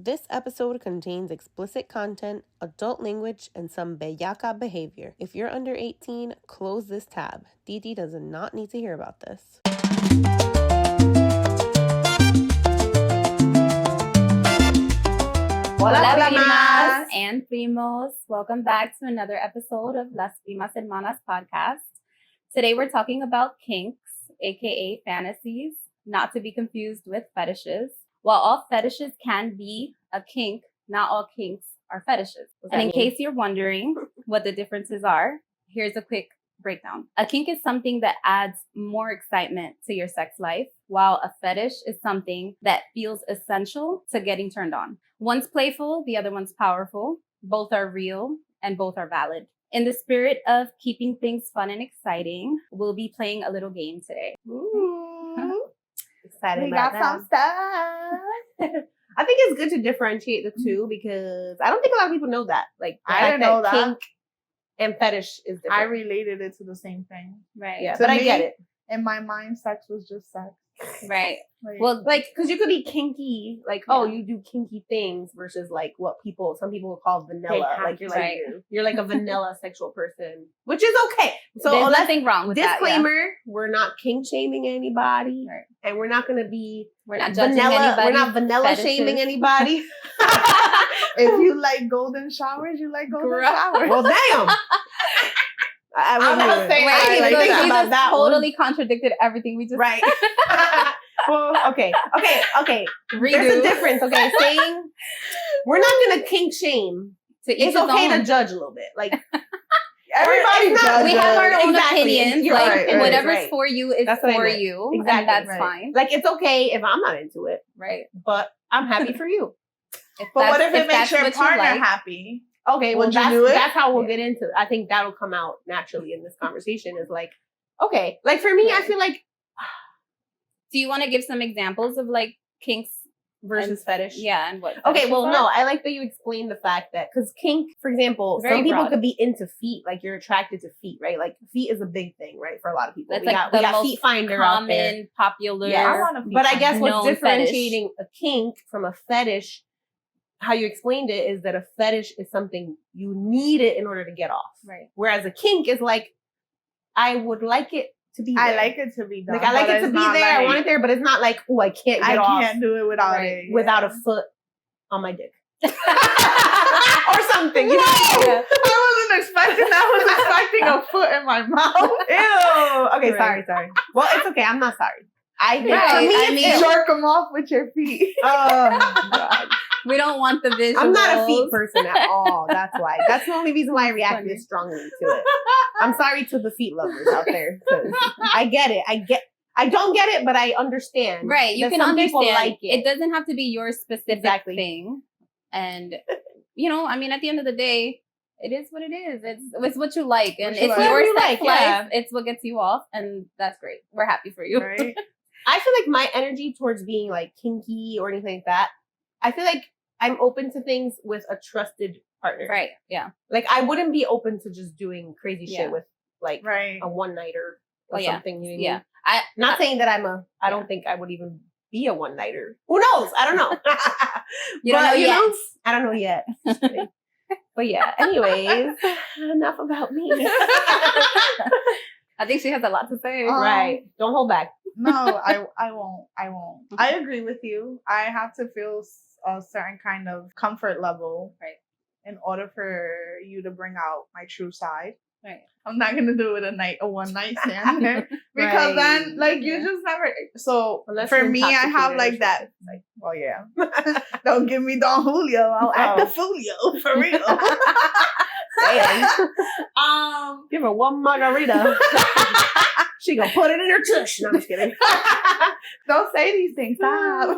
This episode contains explicit content, adult language, and some bellaca behavior. If you're under 18, close this tab. Titi does not need to hear about this. Hola, Primas and Primos. Welcome back to another episode of Las Primas Hermanas podcast. Today we're talking about kinks, aka fantasies, not to be confused with fetishes. While all fetishes can be a kink, not all kinks are fetishes. And in case you're wondering what the differences are, here's a quick breakdown. A kink is something that adds more excitement to your sex life, while a fetish is something that feels essential to getting turned on. One's playful, the other one's powerful. Both are real and both are valid. In the spirit of keeping things fun and exciting, we'll be playing a little game today. Ooh. Excited We about got that. some stuff. I think it's good to differentiate the two because I don't think a lot of people know that. Like, the I fact didn't know that. kink and fetish is different. I related it to the same thing. Right. Yeah, To but I me, get it. In my mind, sex was just sex. Right. Like, Well, Like, because you could be kinky, like, Yeah. oh, you do kinky things versus like what some people would call vanilla. have Like you're Right. you're like a vanilla sexual person, which is okay. So there's let's nothing wrong with that. disclaimer: we're not kink shaming anybody, Right. and we're not gonna be We're not judging vanilla. anybody. We're not vanilla fetishes. shaming anybody. if you like golden showers, you like golden Gross. showers. Well, damn. I I'm wouldn't not even- saying I didn't I even like think that. you about just that one. totally contradicted everything we just Right. Well, okay. redo. There's a difference. Okay, saying we're not gonna kink shame. To each It's his okay own. to judge a little bit. Like Everybody It's not- judges. We have our own Exactly. opinions. You're like right, whatever's right. for you is That's what I for meant. you, Exactly, and that's right. fine. Like it's okay if I'm not into it, Right. but I'm happy for you. If But what that's- if it makes that's your what you partner like. happy? Okay, well Would you that's do it? that's how we'll get into it. I think that'll come out naturally in this conversation. Is like, okay, like for me, I Right. feel like Do you want to give some examples of like kinks versus and- fetish. Yeah, and what? Okay, fetishes well, are? no, I like that you explained the fact that, because kink, for example, Very some people broad. could be into feet, like you're attracted to feet, right? Like feet is a big thing, right, for a lot of people. That's we like got the most Feet Finder out there. common, popular. Yes. I want a feet But I guess finder. what's known differentiating a kink from a fetish, how you explained it, is that a fetish is something you need it in order to get off. Right. Whereas a kink is like, I would like it to be there. I like it to be done. Like, I like but it to it's be not there. I like, want it there, but it's not like, oh, I can't get I off can't do it without Right. it. without a foot on my dick. Or something. You know what I mean? Yeah. I wasn't expecting that. I was expecting a foot in my mouth. Ew. Okay, Right. sorry. Well, it's okay. I'm not sorry. I think Right. for me, I it's mean- ew. Jerk them off with your feet. Oh, God. We don't want the visuals. I'm not a feet person at all. That's why. That's the only reason why I reacted Funny. this strongly to it. I'm sorry to the feet lovers out there. 'Cause I get it. I don't get it, but I understand. Right, you that can some understand. people like It it. doesn't have to be your specific Exactly. thing. And, you know, I mean, at the end of the day, it is what it is. It's what you like. And What you it's like. your Whatever you sex like, life. yeah. It's what gets you off. And that's great. We're happy for you. Right? I feel like my energy towards being like kinky or anything like that, I feel like I'm open to things with a trusted partner. Right. Yeah. Like I wouldn't be open to just doing crazy Yeah. shit with like Right. a one-nighter or Oh, yeah. something. You know what I Yeah. mean? Not saying that I don't think I would even be a one-nighter. Who knows? I don't know. You don't But, know yet. I don't know yet. Just kidding. But yeah, anyways, enough about me. I think she has a lot to say. Right. Don't hold back. No, I won't. I agree with you. I have to feel a certain kind of comfort level, Right. in order for you to bring out my true side. Right. I'm not gonna do it a one night stand because then, like, you Yeah. just never. So Unless for you're me, I have intoxicated or like that. something. Like, well, yeah. Don't give me Don Julio. I'll act the Fulio for real. Damn. Give her one margarita. She gonna put it in her tush. No, I'm just kidding. Don't say these things. Stop.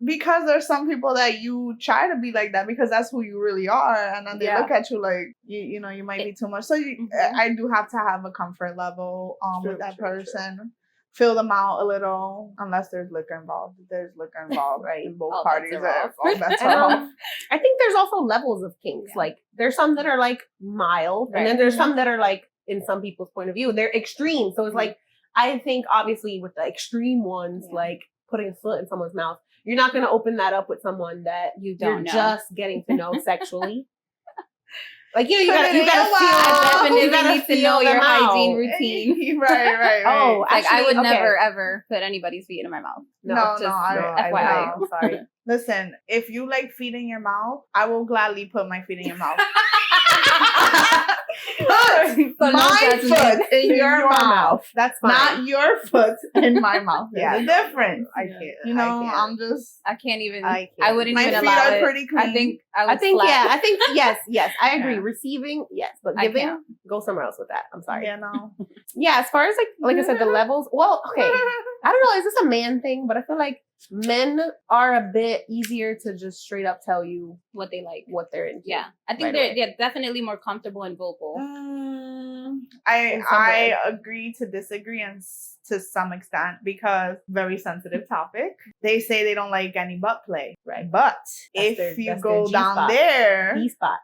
Because there's some people that you try to be like that because that's who you really are, and then they Yeah. look at you like you know you might be too much. So I do have to have a comfort level with that person. Feel them out a little, unless there's liquor involved. If there's liquor involved, Right. in both All parties bets are are off. all bets And, are off. I think there's also levels of kinks. Yeah. Like there's some that are like mild, and then Right. there's some that are like, in some people's point of view, they're extreme. So it's like, I think obviously with the extreme ones, Yeah. like putting a foot in someone's mouth, you're not going to open that up with someone that you're just getting to know sexually. Like, you gotta feel. I definitely need to know your hygiene routine. Right. Oh, like actually, I would never ever put anybody's feet in my mouth. No, FYI. I'm sorry. Listen, if you like feet in your mouth, I will gladly put my feet in your mouth. Put my foot in your mouth. That's fine. Not your foot in my mouth. There's a difference. I can't. You know, I can't even. I wouldn't my even feet allow are it. pretty clean. I think yes. I agree. Receiving, yes, but giving, go somewhere else with that. I'm sorry. Yeah, no. Yeah, as far as like I said, the levels. Well, okay. I don't know. Is this a man thing? But I feel like men are a bit easier to just straight up tell you what they like, what they're into. Yeah, I think they're definitely more comfortable and vocal. I agree to disagree and to some extent because very sensitive topic. They say they don't like any butt play, right? But if you go down there, B-spot,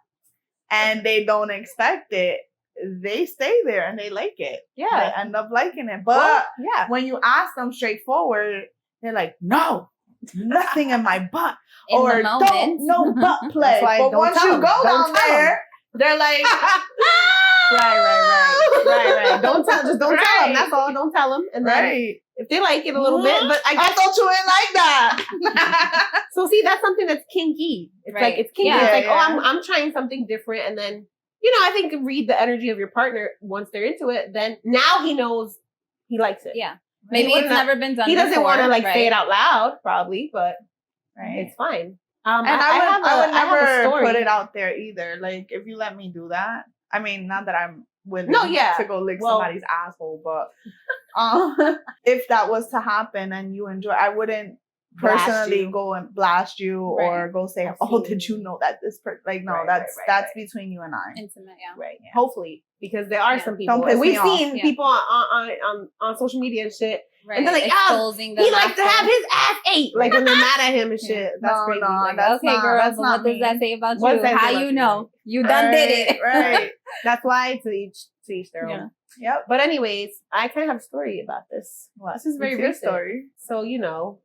and they don't expect it, they stay there and they like it. Yeah, they end up liking it. But when you ask them straightforward, they're like, no, nothing in my butt. Or no butt play. But once you go down there, they're like, right. Don't tell them. That's all. Don't tell them. And then if they like it a little bit, but I thought you didn't like that. So see, that's something that's kinky. It's like it's kinky. Yeah, it's like, I'm trying something different, and then I think read the energy of your partner once they're into it. Then now he knows he likes it. Yeah. Maybe it's never been done. He doesn't want to say it right? out loud, probably, but it's fine. And I would never put it out there either. Like, if you let me do that, I mean, not that I'm willing to go lick somebody's asshole, but if that was to happen and you enjoy, I wouldn't personally go and blast you or go say, did you know that this person, like, no, that's between you and I. Intimate, right. Yeah. Hopefully, because there are some people, and we've seen people on social media and shit. Right. And they're like, he likes to have his ass ate. Like when they're mad at him and shit. That's crazy. Like, okay, girl, but what does that say about you? How you know? You done did it. Right. That's why to each their own. Yep. But anyways, I kind of have a story about this. This is very recent. Story. So,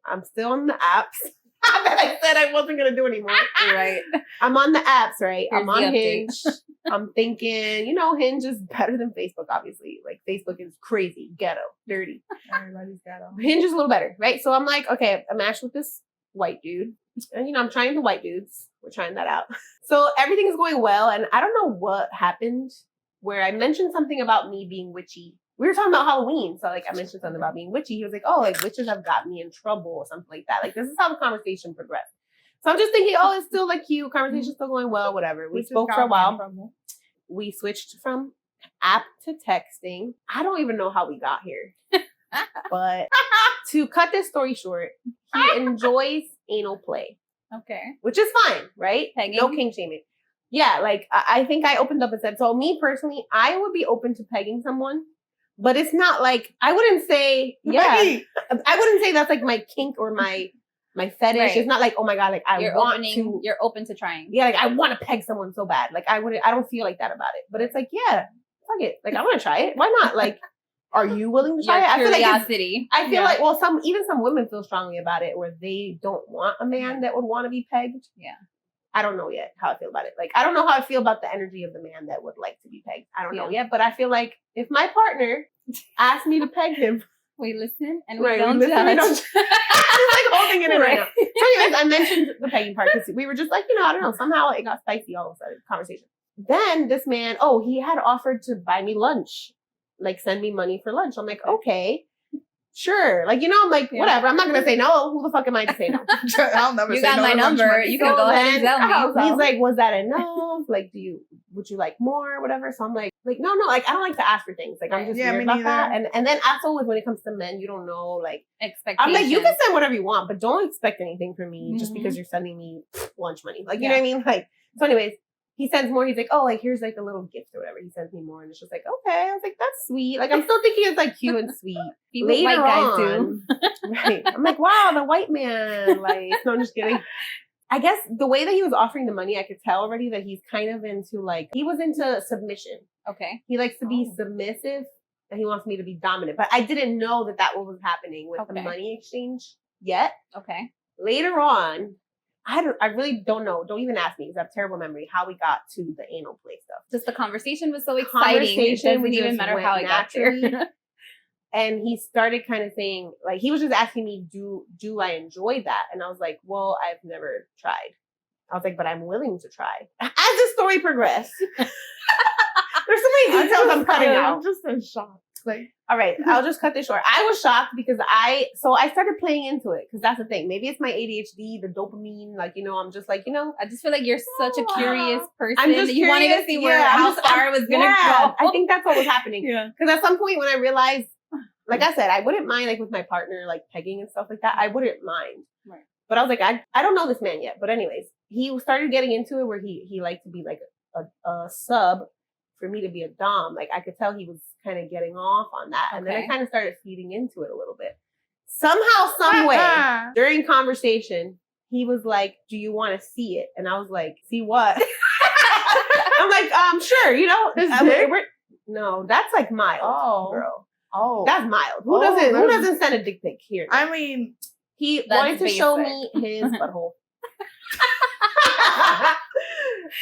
I'm still on the apps that I said I wasn't going to do anymore. Right. I'm on the apps, right? Here's I'm on Hinge. I'm thinking, Hinge is better than Facebook, obviously. Like, Facebook is crazy, ghetto, dirty. Everybody's ghetto. Hinge is a little better, right? So I'm like, okay, I matched with this white dude. And, I'm trying the white dudes. We're trying that out. So everything is going well. And I don't know what happened where I mentioned something about me being witchy. We were talking about Halloween. So, I mentioned something about being witchy. He was like, witches have got me in trouble or something like that. Like, this is how the conversation progressed. So I'm just thinking, it's still cute. Conversation's still going well, whatever. We spoke for a while. We switched from app to texting. I don't even know how we got here. But to cut this story short, he enjoys anal play. Okay. Which is fine, right? Pegging. No kink shaming. Yeah, I think I opened up and said, so me personally, I would be open to pegging someone, but it's not I wouldn't say, I wouldn't say that's my kink or my fetish. Right. It's not oh my God, you're open to trying. Yeah, I want to peg someone so bad. I don't feel like that about it. But it's fuck it. I want to try it. Why not? Are you willing to try it? Curiosity. I feel like some women feel strongly about it where they don't want a man that would want to be pegged. Yeah. I don't know yet how I feel about it. I don't know how I feel about the energy of the man that would like to be pegged. I don't know yet, but I feel like if my partner asked me to peg him, we listen and we don't judge. I'm just holding it in right now. So anyways, I mentioned the pegging part because we were just I don't know, somehow it got spicy all of a sudden, conversation. Then this man, he had offered to buy me lunch, send me money for lunch. I'm like, okay. Sure. I'm whatever. I'm not going to say no. Who the fuck am I to say no? I'll never you say no. You got my number. You can go ahead and tell me. He's like, was that enough? Would you like more or whatever? So I'm like, no. I don't like to ask for things. I'm just weird about that. And then also when it comes to men, you don't know, expectations. I'm you can send whatever you want, but don't expect anything from me just because you're sending me lunch money. You know what I mean? So anyways, he sends more. He's like, here's a little gift or whatever. He sends me more. And it's just okay. I was like, that's sweet. I'm still thinking it's cute and sweet. Later white guys do. Right. I'm like, wow, the white man. No, I'm just kidding. I guess the way that he was offering the money, I could tell already that he's kind of into he was into submission. Okay. He likes to be submissive and he wants me to be dominant. But I didn't know that was happening with the money exchange yet. Okay. later on, I really don't know. Don't even ask me because I have terrible memory how we got to the anal play stuff. Just the conversation was so exciting. It doesn't even matter how I got there. And he started kind of saying, like, he was just asking me, do I enjoy that? And I was like, well, I've never tried. I was like, but I'm willing to try. As the story progressed, there's so many details I'm cutting out. I'm just in shock. Like, all right, I'll just cut this short. I was shocked because I started playing into it because that's the thing. Maybe it's my ADHD, the dopamine. Like, I'm just like, I just feel like you're such a curious person. I'm just you wanted to see how far it was going to go. I think that's what was happening. Because at some point when I realized, like I said, I wouldn't mind like with my partner, like pegging and stuff like that. I wouldn't mind. Right. But I was like, I don't know this man yet. But anyways, he started getting into it where he liked to be like a sub for me to be a dom. Like I could tell he was kind of getting off on that. And then I kind of started feeding into it a little bit. Somehow, some way, during conversation, he was like, do you want to see it? And I was like, see what? I'm like, sure, no, that's like mild, girl. Oh, that's mild. Who doesn't send a dick pic here? I mean, he wanted to show me his butthole.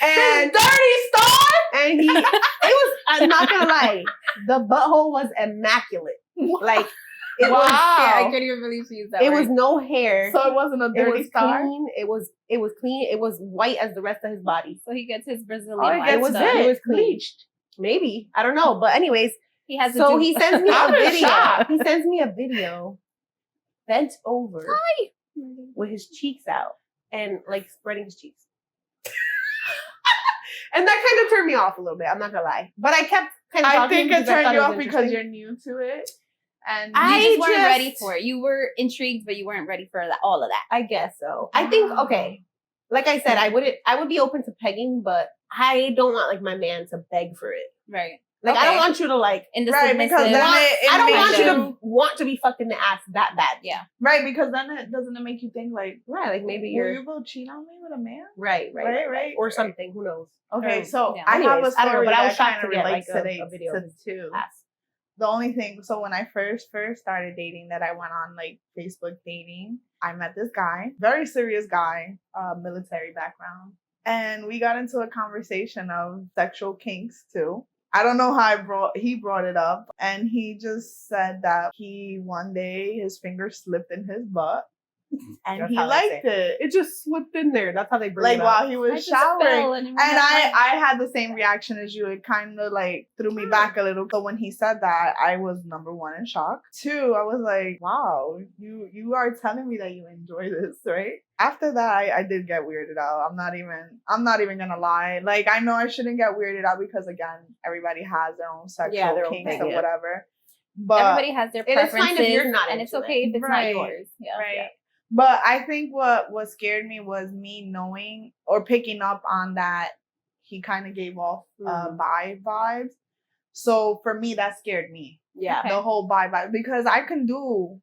And dirty star. And I'm not gonna lie, the butthole was immaculate. Like it was. I couldn't even believe she used that. It was no hair, so it wasn't a dirty star. Clean. It was clean. It was white as the rest of his body. So he gets his Brazilian. It was bleached. Maybe, I don't know, but anyways. He has he sends me a video. He sends me a video, bent over, with his cheeks out and like spreading his cheeks, and that kind of turned me off a little bit. I'm not gonna lie, but I kept kind of. I think it turned you off because you're new to it, and you just weren't ready for it. You were intrigued, but you weren't ready for all of that. I guess so. I think like I said, I would be open to pegging, but I don't want like my man to beg for it. Right. Like I don't want you to like because then I don't want you to want to be fucked in the ass that bad. Yeah. Right, because then it doesn't make you think like like maybe you will cheat on me with a man? Right. Or something. Who knows? Okay, so I have a story but I was shocked to relate to video too. The only thing, so when I first started dating, that I went on like Facebook dating, I met this guy, very serious guy, military background, and we got into a conversation of sexual kinks too. I don't know how he brought it up, and he just said that one day his finger slipped in his butt, and he liked it. It just slipped in there. That's how they bring it up. While he was showering, and I had the same reaction as you. It kind of like threw me back a little. So when he said that, I was number one in shock. Two, I was like, wow, you are telling me that you enjoy this, right? After that, I did get weirded out. I'm not even gonna lie. Like, I know I shouldn't get weirded out because again, everybody has their own sexual kinks or whatever. But everybody has their preferences, it's fine if you're not, and it's okay if it's not yours. Yeah. Right. Yeah. But I think what scared me was me knowing or picking up on that he kind of gave off bi vibes. So for me, that scared me. Yeah. The whole bi vibe, because I can do.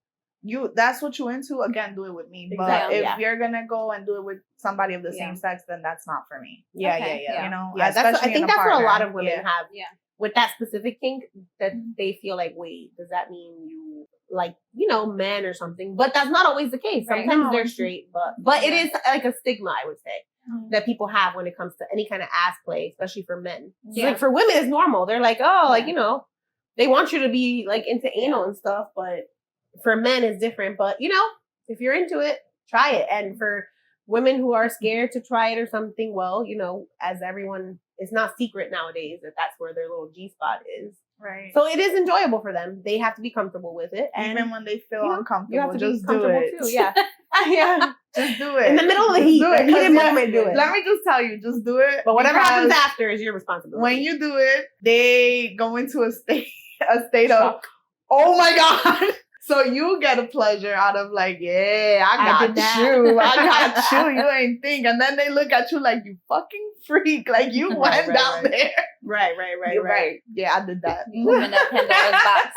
That's what you into, again, do it with me. But if you're gonna go and do it with somebody of the same sex, then that's not for me. Yeah. You know, I think that's what a lot of women have. Yeah. With that specific kink, that they feel like, wait, does that mean you like, men or something? But that's not always the case. Sometimes they're straight, but it is like a stigma, I would say, that people have when it comes to any kind of ass play, especially for men. Yeah. Like for women, it's normal. They're like, like, they want you to be like into anal and stuff, but for men, it's different. But, if you're into it, try it. And for women who are scared to try it or something, well, as everyone, it's not secret nowadays that that's where their little G-spot is. Right. So it is enjoyable for them. They have to be comfortable with it. And even when they feel uncomfortable, you have to just be comfortable do it. Too. Yeah. Yeah. Just do it. In the middle of the heat moment, do it. Let me just tell you, just do it. But whatever happens after is your responsibility. When you do it, they go into a state of, oh my God. So you get a pleasure out of like, yeah, I got you. You ain't think. And then they look at you like, you fucking freak. Like you went down there. Right. Yeah, I did that. You live in that Pandora's box.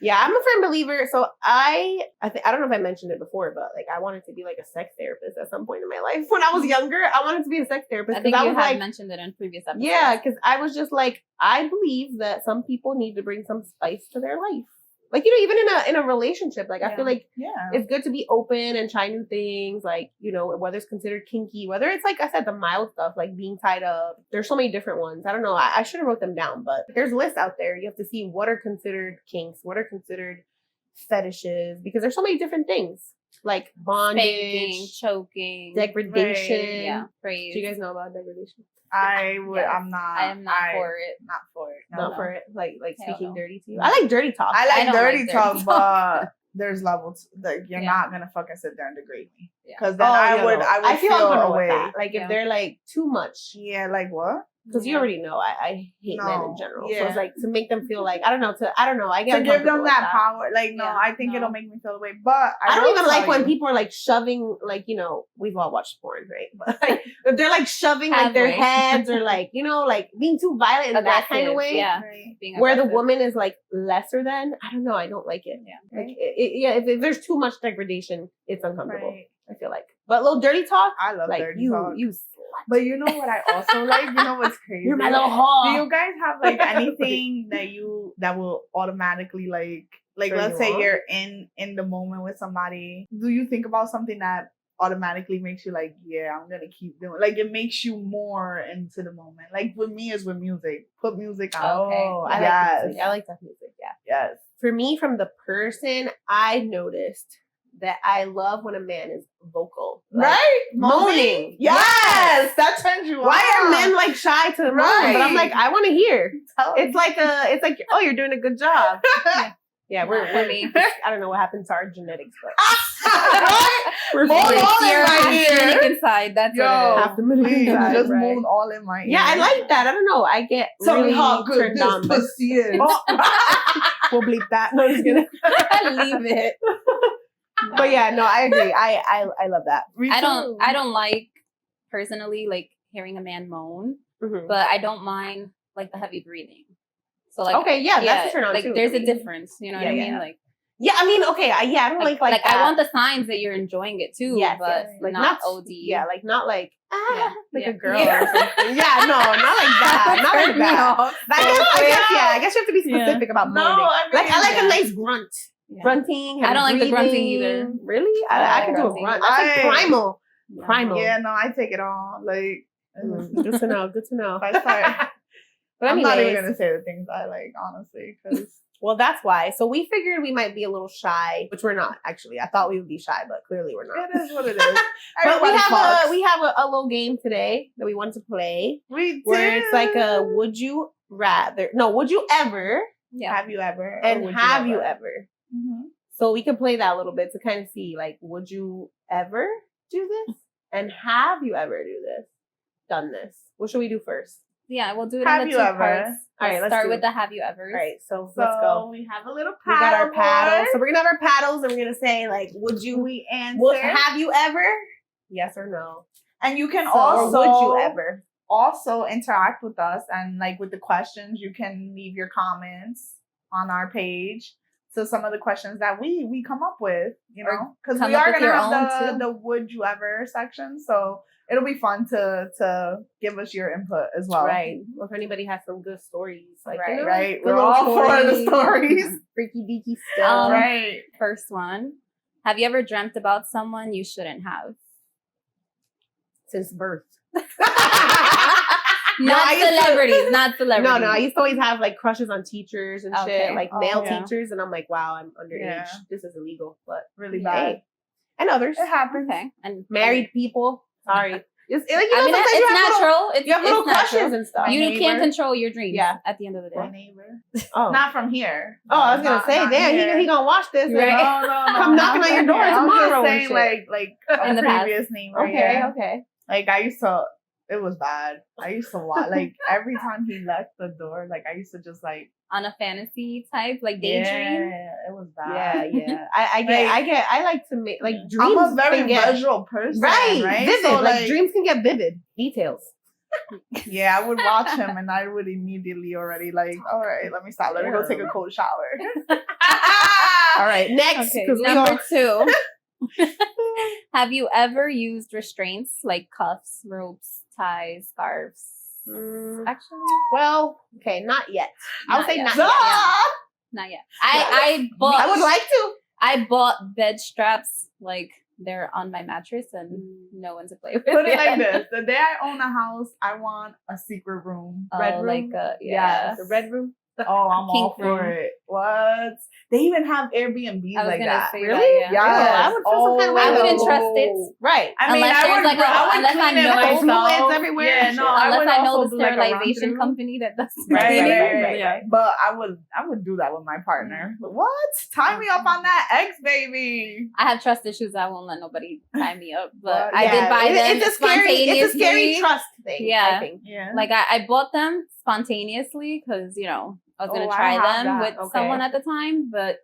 Yeah, I'm a firm believer. So I don't know if I mentioned it before, but like I wanted to be like a sex therapist at some point in my life. When I was younger, I wanted to be a sex therapist. I think you had mentioned it in previous episodes. Yeah, because I was just like, I believe that some people need to bring some spice to their life. Like, even in a relationship, like, I feel like it's good to be open and try new things. Like, whether it's considered kinky, whether it's, like I said, the mild stuff, like being tied up. There's so many different ones. I don't know. I should have wrote them down, but there's lists out there. You have to see what are considered kinks, what are considered fetishes, because there's so many different things. Like bondage, spanking, choking, degradation. Yeah, praise. Do you guys know about degradation? I am not for it. Not for it. Not for it. Like speaking dirty to you. I like dirty talk. I like dirty talk, but there's levels that you're not gonna fucking sit there and degrade me. Because then I would feel away. Like if they're like too much. Yeah, like what? Because you already know I hate men in general. Yeah. So it's like to make them feel like I don't know. I get to give them that power. Like I think it'll make me feel away. But I don't even like when people are like shoving. Like we've all watched porn, right? But like if they're like shoving like their heads or like like being too violent in that kind of way. Yeah. Right? Where the woman is like lesser than. I don't know. I don't like it. Yeah. Like if there's too much degradation, it's uncomfortable. Right. I feel like. But a little dirty talk. I love like dirty talk. You. But you know what I also like? You know what's crazy? You're my little whore. Do you guys have like anything that will automatically like let's say you're in the moment with somebody? Do you think about something that automatically makes you like, yeah, I'm gonna keep doing like it makes you more into the moment? Like with me is with music. Put music on. Oh, I like music. I like that music, yeah. Yes. For me, from the person, I noticed that I love when a man is vocal. Like, right? Moaning. Yes! That turns you on. Why are men like shy to moan? But I'm like, I want to hear. It's like, oh, you're doing a good job. Yeah, we're me. I don't know what happened to our genetics, but we're moan all in my ear. Inside. That's what it is. Please, just moan all in my ear. Yeah, I like that. I don't know. I get really how good this pussy is. We'll bleep that. No, I'm just kidding. Leave it. But yeah, no, I agree. I love that. I don't like personally like hearing a man moan, but I don't mind like the heavy breathing. So like that's a turn on like too. There's a difference, you know what I mean? Like I mean, I don't like that. I want the signs that you're enjoying it too, but like not OD. Yeah, like not like like a girl or something. Yeah, no, not like that. Not like that. I guess you have to be specific about moaning. I like a nice grunt. Yeah. Grunting. I don't like the grunting either. Really? I can do a grunt. That's like primal. Primal. Yeah, no, I take it all. Like, good to know. Good to know. But I'm not even gonna say the things I like, honestly, because. Well, that's why. So we figured we might be a little shy, which we're not actually. I thought we would be shy, but clearly we're not. It is what it is. But we have a little game today that we want to play. We do. Where it's like a would you rather? No, would you ever? Yeah. Have you ever? And have you ever? Mm-hmm. So we can play that a little bit to kind of see, like, would you ever do this? And have you ever done this? What should we do first? Yeah, we'll do it in the two parts. All right, let's start with the have you ever. All right, so let's go. We have a little paddle. We got our paddles. So we're gonna have our paddles, and we're gonna say, like, would you? We answer. Have you ever? Yes or no? And you can also. Would you ever? Also interact with us, and like with the questions, you can leave your comments on our page. So some of the questions that we come up with, you know, because we are gonna have the would you ever section, so it'll be fun to give us your input as well. Right. Or if anybody has some good stories, like right. We're all for the stories. Freaky deaky stuff. Right. First one. Have you ever dreamt about someone you shouldn't have? Since birth. Not celebrities. No, I used to always have like crushes on teachers and shit, like male teachers, and I'm like, wow, I'm underage. Yeah. This is illegal, but really bad. Hey. And others. It happens. Okay. And married people. Sorry. It's natural. You have little crushes and stuff. You can't control your dreams. Yeah. At the end of the day. My neighbor. Oh. Not from here. Oh, I was gonna say, damn, he gonna watch this. Right? No. Come knocking on your door tomorrow. I'm just saying, like in the previous neighbor. Okay. Like I used to. It was bad. I used to watch, like, every time he left the door, like, I used to just, like... On a fantasy type, like, daydream? Yeah, it was bad. Yeah. I like to make, like, dreams. I'm a very visual person, right? Vivid. So, like, dreams can get vivid. Details. Yeah, I would watch him, and I would immediately already, like, all right, let me stop. Let me go take a cold shower. All right, next. Okay, number 2. Have you ever used restraints like cuffs, ropes, ties, scarves? Actually, well, okay, not yet. I would say not yet. Not yet. I would like to. I bought bed straps, like they're on my mattress and no one to play with. Put it like this: the day I own a house, I want a secret room, red room, like the red room. Oh, I'm all for it. What? They even have Airbnbs like that. Really? That, yeah. I would feel some kind of way. I wouldn't trust it. Right. I mean, unless there's like unless I know fluids everywhere. Yeah, no, unless I know the sterilization company that does. Right. But I would do that with my partner. But what? Tie me up on that X, baby. I have trust issues. I won't let nobody tie me up. But I did buy them spontaneously. It's a scary trust thing. Yeah. I think. Yeah. Like I bought them spontaneously because I was gonna try them with someone at the time, but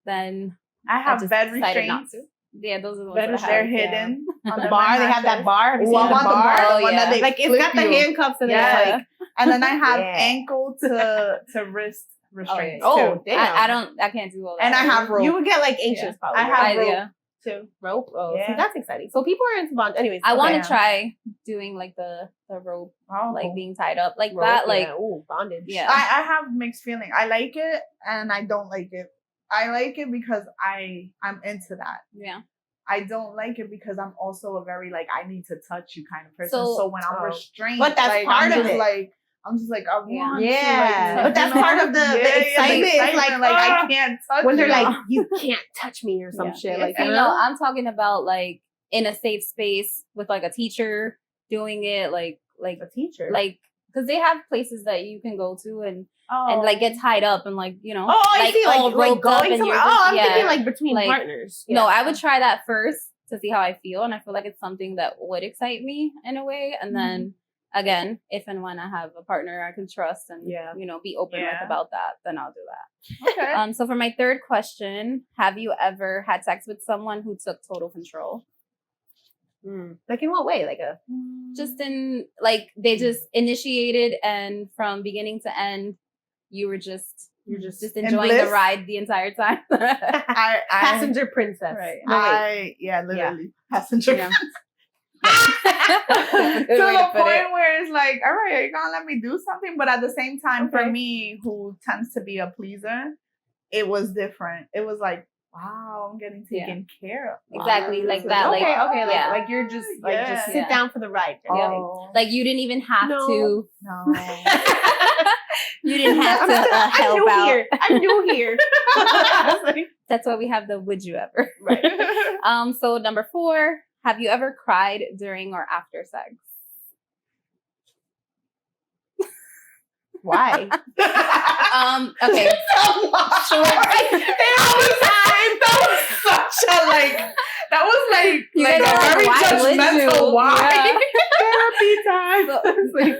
then I have bed restraints. Not to. Yeah, those are the ones that they're hidden on the bar. They have that bar. I want the bar. The one that they like it's got the handcuffs and like, and then I have ankle to wrist restraints. Oh, damn! I can't do all that. And I have rope. You would get like anxious probably. I have rope. Too. Rope. Oh, see, that's exciting. So people are into bond. Anyways, I want to try doing like the rope, like being tied up like rope, that. Like bondage. Yeah, I have mixed feeling. I like it and I don't like it. I like it because I'm into that. Yeah. I don't like it because I'm also a very like I need to touch you kind of person. So when I'm restrained, but that's part of it. Like I'm just like I want to. Like, but that's part of the excitement. It's like I can't touch when they're like you can't touch me or some shit. Like I'm talking about like in a safe space with like a teacher doing it, like a teacher, like because they have places that you can go to and like get tied up and like I see like going somewhere. I'm thinking like between partners. No, I would try that first to see how I feel, and I feel like it's something that would excite me in a way, and then. Again, if and when I have a partner I can trust and be open with about that, then I'll do that. Okay. So for my third question, have you ever had sex with someone who took total control? Like in what way? Like just in like they just initiated and from beginning to end, you're just enjoying the ride the entire time. I passenger princess. Right. Literally passenger princess. To the point where it's like, all right, are you gonna let me do something? But at the same time, for me, who tends to be a pleaser, it was different. It was like, wow, I'm getting taken care of. Exactly, like that. Okay, like you're just just sit down for the ride. Like you didn't even have to. No. You didn't have to help out. I'm new here. That's why we have the would you ever. Right. So number 4. Have you ever cried during or after sex? Why? Okay. Sure. That was like a very judgmental why. Therapy time.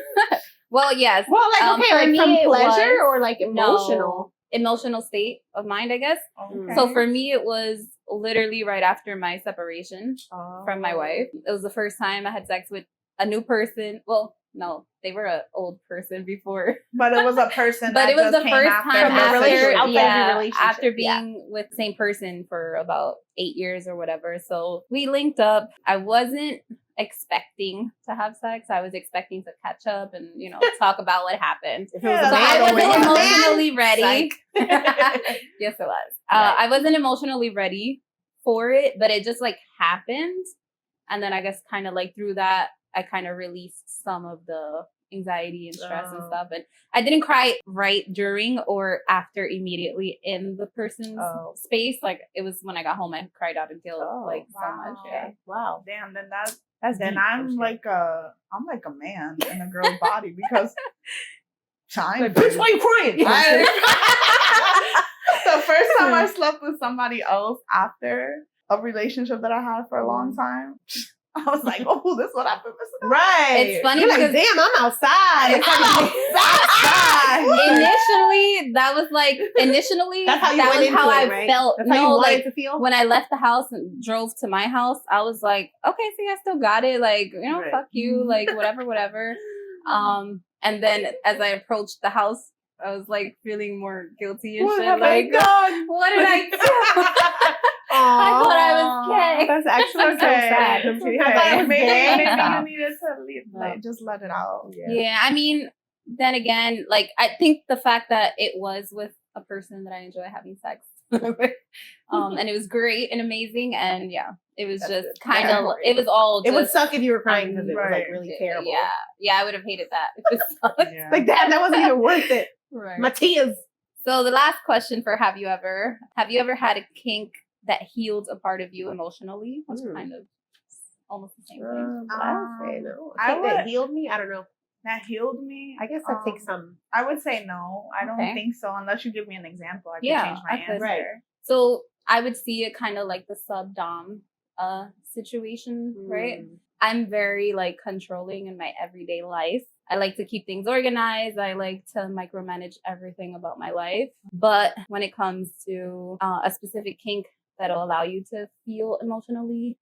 Well, yes. Well, like like from pleasure or like emotional? Emotional state of mind, I guess. Okay. So for me, it was literally right after my separation from my wife. It was the first time I had sex with a new person. Well, no, they were an old person before. But it was a person but it was the first time after being being with the same person for about 8 years or whatever. So we linked up. I wasn't expecting to have sex. I was expecting to catch up and, talk about what happened. So I wasn't emotionally ready. Yes, it was. I wasn't emotionally ready for it, but it just like happened. And then I guess kind of like through that, I kind of released some of the anxiety and stress and stuff. And I didn't cry right during or after immediately in the person's space. Like it was when I got home, I cried out and guilt so much. Yeah. Wow. Damn. Then I'm like a man in a girl's body because bitch, why you crying? The first time I slept with somebody else after a relationship that I had for a long time, I was like, oh, this is what I've been missing. Right. It's funny You're because like, damn, I'm outside. Initially, that's how I felt. That's how you wanted to feel? When I left the house and drove to my house, I was like, okay, see, I still got it. Like, fuck you. Like, whatever. And then as I approached the house, I was like feeling more guilty and shit. Like, done? What did I do? I thought I was gay. That's actually so sad. Maybe you needed to leave, just let it out. Yeah, I mean, then again, like I think the fact that it was with a person that I enjoy having sex with. And it was great and amazing. And it was just kind of, it was all just, it would suck if you were crying because it was like really terrible. Yeah, I would have hated that if it sucked. Like that wasn't even worth it. Right. My tears. So the last question for have you ever had a kink that healed a part of you emotionally? That's kind of almost the same thing. I would say no. That healed me? I don't know. That healed me? I guess that takes some. I would say no. I don't think so. Unless you give me an example, I could change my answer. Right. So I would see it kind of like the sub-dom situation, right? I'm very like controlling in my everyday life. I like to keep things organized. I like to micromanage everything about my life. But when it comes to a specific kink that'll allow you to feel emotionally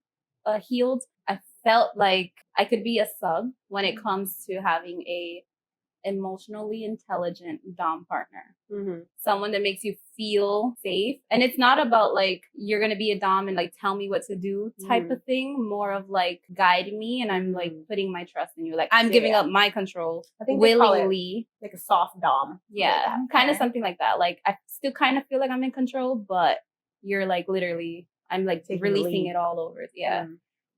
healed, I felt like I could be a sub when it comes to having a emotionally intelligent dom partner. Someone that makes you feel safe. And it's not about like you're gonna be a dom and like tell me what to do type of thing. More of like guide me, and I'm like putting my trust in you. Like I'm giving up my control willingly. Like a soft dom. Yeah, kind of something like that. Like I still kind of feel like I'm in control, but you're like literally, I'm like releasing it all over. Yeah.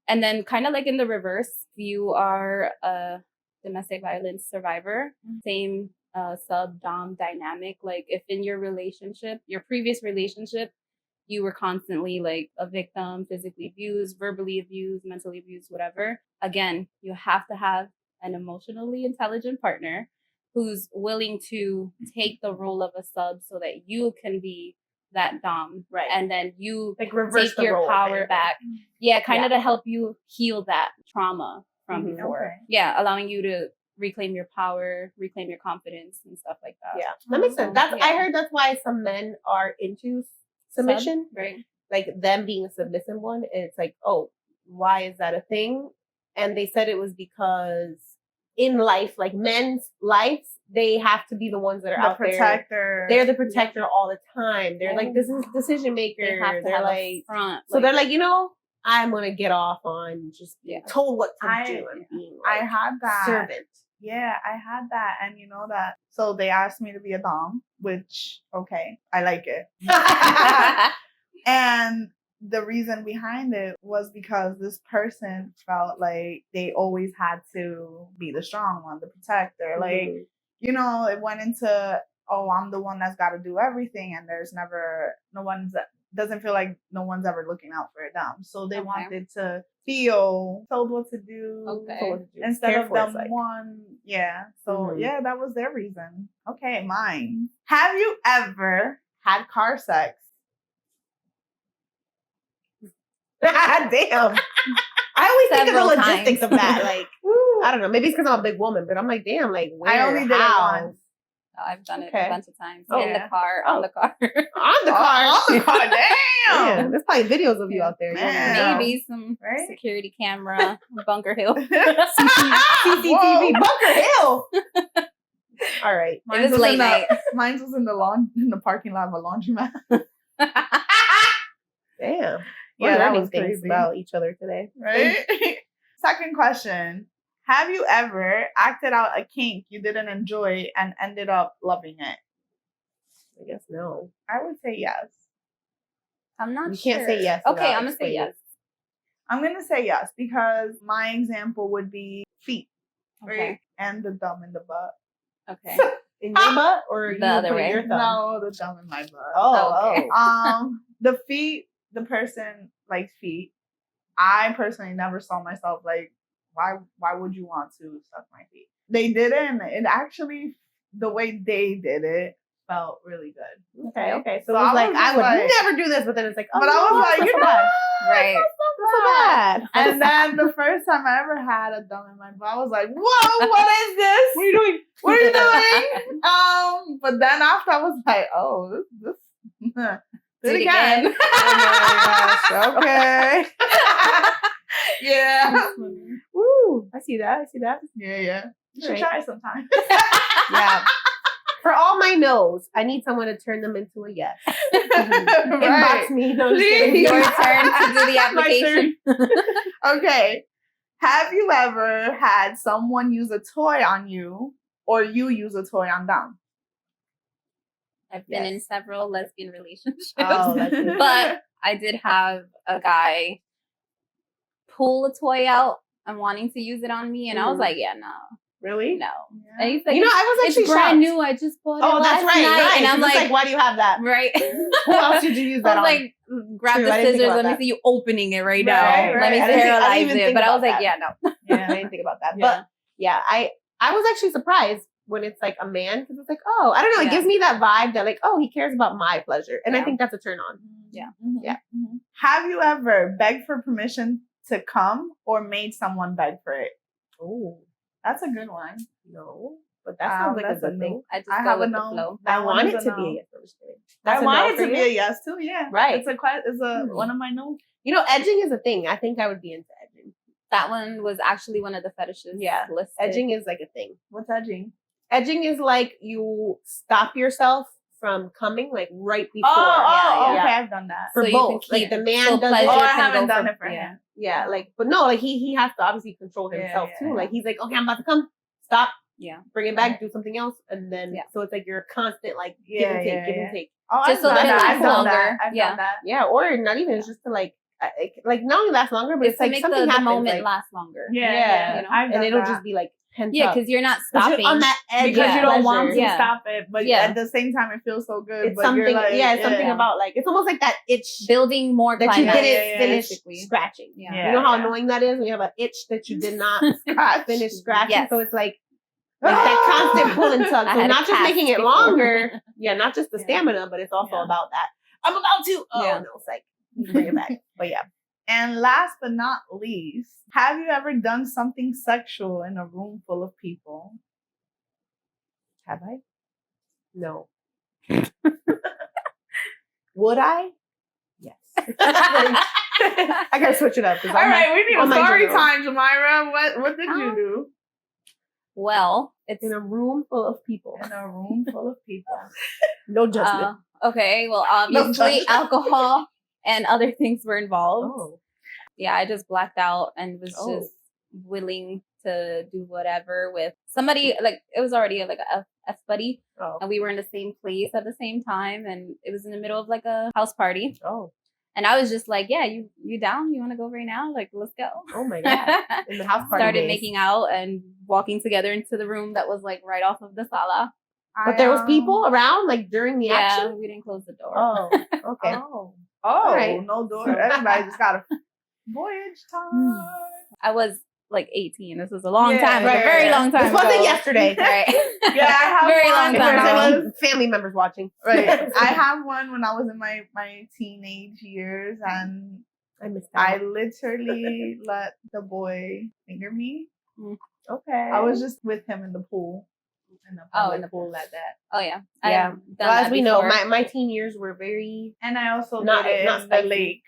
And then kind of like in the reverse, you are a domestic violence survivor, same sub-dom dynamic. Like if in your relationship, your previous relationship, you were constantly like a victim, physically abused, verbally abused, mentally abused, whatever. Again, you have to have an emotionally intelligent partner who's willing to take the role of a sub so that you can be that dom, right? And then you like take your power back. Yeah, kind of to help you heal that trauma from before. Yeah, allowing you to reclaim your power, reclaim your confidence and stuff like that. Yeah, that makes sense. I heard that's why some men are into submission, right? Like them being a submissive one. And it's like, oh, why is that a thing? And they said it was because in life, like men's lives, they have to be the ones that are out there. They're the protector all the time. They're like, this is decision maker. They're like, so they're like, I'm gonna get off on just being told what to do and being like I had that servant. Yeah, I had that, and you know that. So they asked me to be a dom, which I like it. And the reason behind it was because this person felt like they always had to be the strong one, the protector. Like, it went into, I'm the one that's got to do everything, and there's never doesn't feel like no one's ever looking out for them. So they wanted to feel told what to do, instead of them one. Yeah. So that was their reason. Okay, mine. Have you ever had car sex? Damn. I always think of the logistics of that. Like, I don't know. Maybe it's because I'm a big woman, but I'm like, damn, like, where? I only did it once. I've done it a bunch of times. In the car, on the car. On the car. On the car, damn. There's probably videos of you out there. Maybe some security camera, Bunker Hill. CCTV, Bunker Hill. All right. It was late night. Mine was in the parking lot of a laundromat. Damn. Yeah, that was crazy. Things about each other today. Right? Second question. Have you ever acted out a kink you didn't enjoy and ended up loving it? I guess no. I would say yes. I'm not sure. You can't say yes. Okay, I'm going to say yes. I'm going to say yes because my example would be feet. Right? And the thumb in the butt. Okay. In your butt or the other way? Your thumb? No, the thumb in my butt. Oh, okay. The feet, the person likes feet. I personally never saw myself like, why would you want to suck my feet? They didn't. It actually, the way they did it felt really good. Okay. So it was like, I would never do this, but then it's like, but I was like, you know, right. That's so bad. And then the first time I ever had a thumb in my butt, I was like, whoa, what is this? What are you doing? What are you doing? But then after I was like, oh, this do it again. Oh my gosh. Okay. Yeah. Woo. I see that. Yeah. You should try sometime. Yeah. For all my no's, I need someone to turn them into a yes. Inbox me. No, your turn to do the application. Okay. Have you ever had someone use a toy on you or you use a toy on them? I've been in several lesbian relationships. Oh, but I did have a guy pull a toy out and wanting to use it on me, and I was like, yeah, no. Really? No. Yeah. And he's like, I was actually it's brand new. I just bought it last night. Right. And I'm like, why do you have that? Right. Who else did you use that on? I was like, grab the scissors. Let me see you opening it right now. Right. Let me sterilize it. But I was like, yeah, no. Yeah, I didn't think about that. But yeah, I was actually surprised when it's like a man, because it's like, oh, I don't know. It gives me that vibe that like, oh, he cares about my pleasure. And I think that's a turn on. Yeah. Mm-hmm. Yeah. Mm-hmm. Have you ever begged for permission to come or made someone beg for it? Oh, that's a good one. No, but that sounds like a good thing. I have a no. I want it to be a yes. I want it to be a yes too. Yeah, right. It's a one of my no's. Edging is a thing. I think I would be into edging. That one was actually one of the fetishes. Yeah, listed. Edging is like a thing. What's edging? Edging is like you stop yourself from coming like right before. Okay, I've done that. For so both, like the man does it. I haven't done it for him. Yeah, like, but no, like he has to obviously control himself too. Like he's like, okay, I'm about to come. Stop. Yeah. Bring it back. Do something else, and then so it's like you're constant like give and take. Oh, just so that I've done longer. That. I've done that. Yeah, or not even. It's just to like not only last longer, but it's like make something the moment last longer. Yeah. And it'll just be like. Yeah, because you're not stopping on that edge because you don't want to stop it, but at the same time it feels so good. It's but something, you're like, it's something about like it's almost like that itch building more that you didn't finish scratching. Yeah. You know how annoying that is when you have an itch that you did not finish scratching. Yes. So it's like that constant pull and tug. So not just making it longer, not just the stamina, but it's also about that. I'm about to. Oh no, it's like bring it back. But yeah. And last but not least, have you ever done something sexual in a room full of people? Have I? No. Would I? Yes. I gotta switch it up. All right, we need a story time, Jemira. What did you do? Well, it's in a room full of people. In a room full of people. No judgment. Okay, well, obviously alcohol and other things were involved. Oh. Yeah, I just blacked out and was just willing to do whatever with somebody. Like it was already like a F buddy, and we were in the same place at the same time, and it was in the middle of like a house party. Oh, and I was just like, "Yeah, you down? You want to go right now? Like, let's go." Oh my god! In the house party, started making out and walking together into the room that was like right off of the sala. But there was people around like during the action. Yeah, we didn't close the door. Oh, okay. Right. No door. Everybody just got a voyage time. I was like 18. This was a long time, a very long time. This wasn't yesterday, right? Yeah, I have very long time. Any family members watching, right? I have one when I was in my teenage years, and I missed that. I literally let the boy finger me. Okay, I was just with him in the pool. In the pool like that. Oh yeah, yeah. Well, as we know, my teen years were very. And I also did it in the lake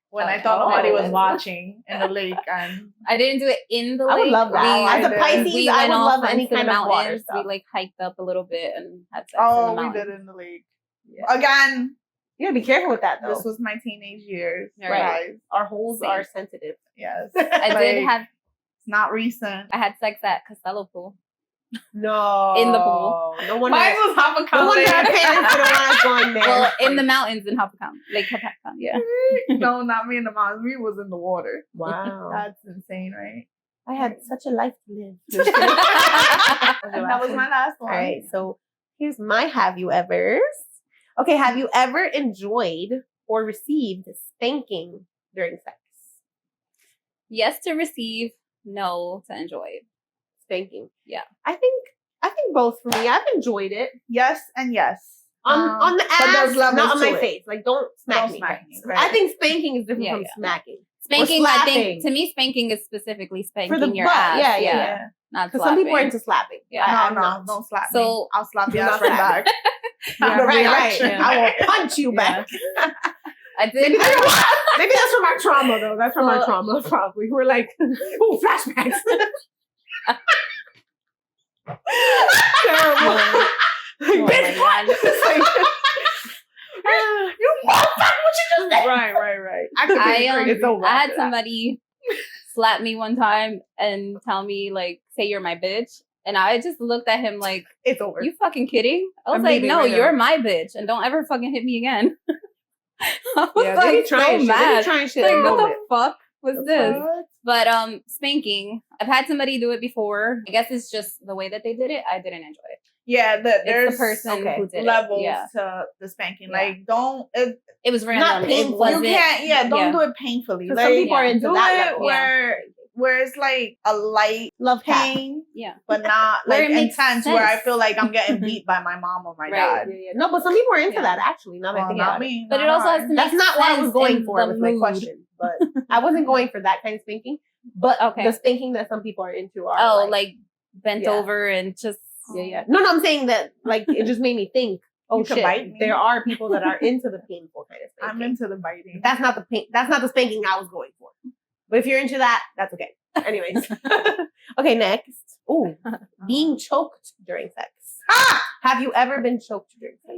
when I thought nobody was watching in the lake, and I didn't do it in the lake. I would love that. As a Pisces, I would love any kind of water stuff. We like hiked up a little bit and had sex. Oh, we did it in the lake. Yeah. Again, you gotta be careful with that though. This was my teenage years, right? Our holes are sensitive. Yes, I did have. It's not recent. I had sex at Costello Pool. No. In the pool. No one. Mine was Hopacon. No wonder our parents didn't want us going there. Well, in the mountains in Hopacon. Lake Hopacon, yeah. No, not me in the mountains. Me was in the water. Wow. That's insane, right? I had such a life to live. That was my last one. All right, so here's my have you ever's. Okay, have you ever enjoyed or received spanking during sex? Yes to receive, no to enjoy. Spanking. Yeah. I think both for me. I've enjoyed it. Yes and yes. On the ass, not on my face. Like don't smack me. Right. I think spanking is different from smacking. Spanking, I think to me spanking is specifically spanking your ass. Yeah. Not because some people are into slapping. Yeah. No, don't slap me. So I'll slap you right back. Right. I will punch you back. I did. Maybe that's from our trauma, though. That's from our trauma, probably. We're like, ooh, flashbacks. Terrible. Oh my God. You motherfucker, what you just did? Right. I had somebody slap me one time and tell me, like, say you're my bitch. And I just looked at him like, it's over. You fucking kidding? I was like, no, you're my bitch. And don't ever fucking hit me again. I was like, so mad. Trying shit like, what the fuck was this? What? But spanking, I've had somebody do it before. I guess it's just the way that they did it. I didn't enjoy it. Yeah, there's the person who did levels it. to the spanking. Like, don't. It was random. It wasn't. You can't. Don't do it painfully. Like, some people are into that level. Where it's like a light love pain, yeah, but not like intense. Where I feel like I'm getting beat by my mom or my dad. Yeah. No, but some people are into that actually. Now that I think about it, but it also has to make that's not what I was going for with my question. But I wasn't going for that kind of spanking. But the spanking that some people are into are like bent over and just No, I'm saying that like it just made me think. Oh shit! There are people that are into the painful kind of spanking. I'm into the biting. That's not the pain. That's not the spanking I was going for. But if you're into that, that's okay. Anyways. Okay, next. Ooh, being choked during sex. Have you ever been choked during sex?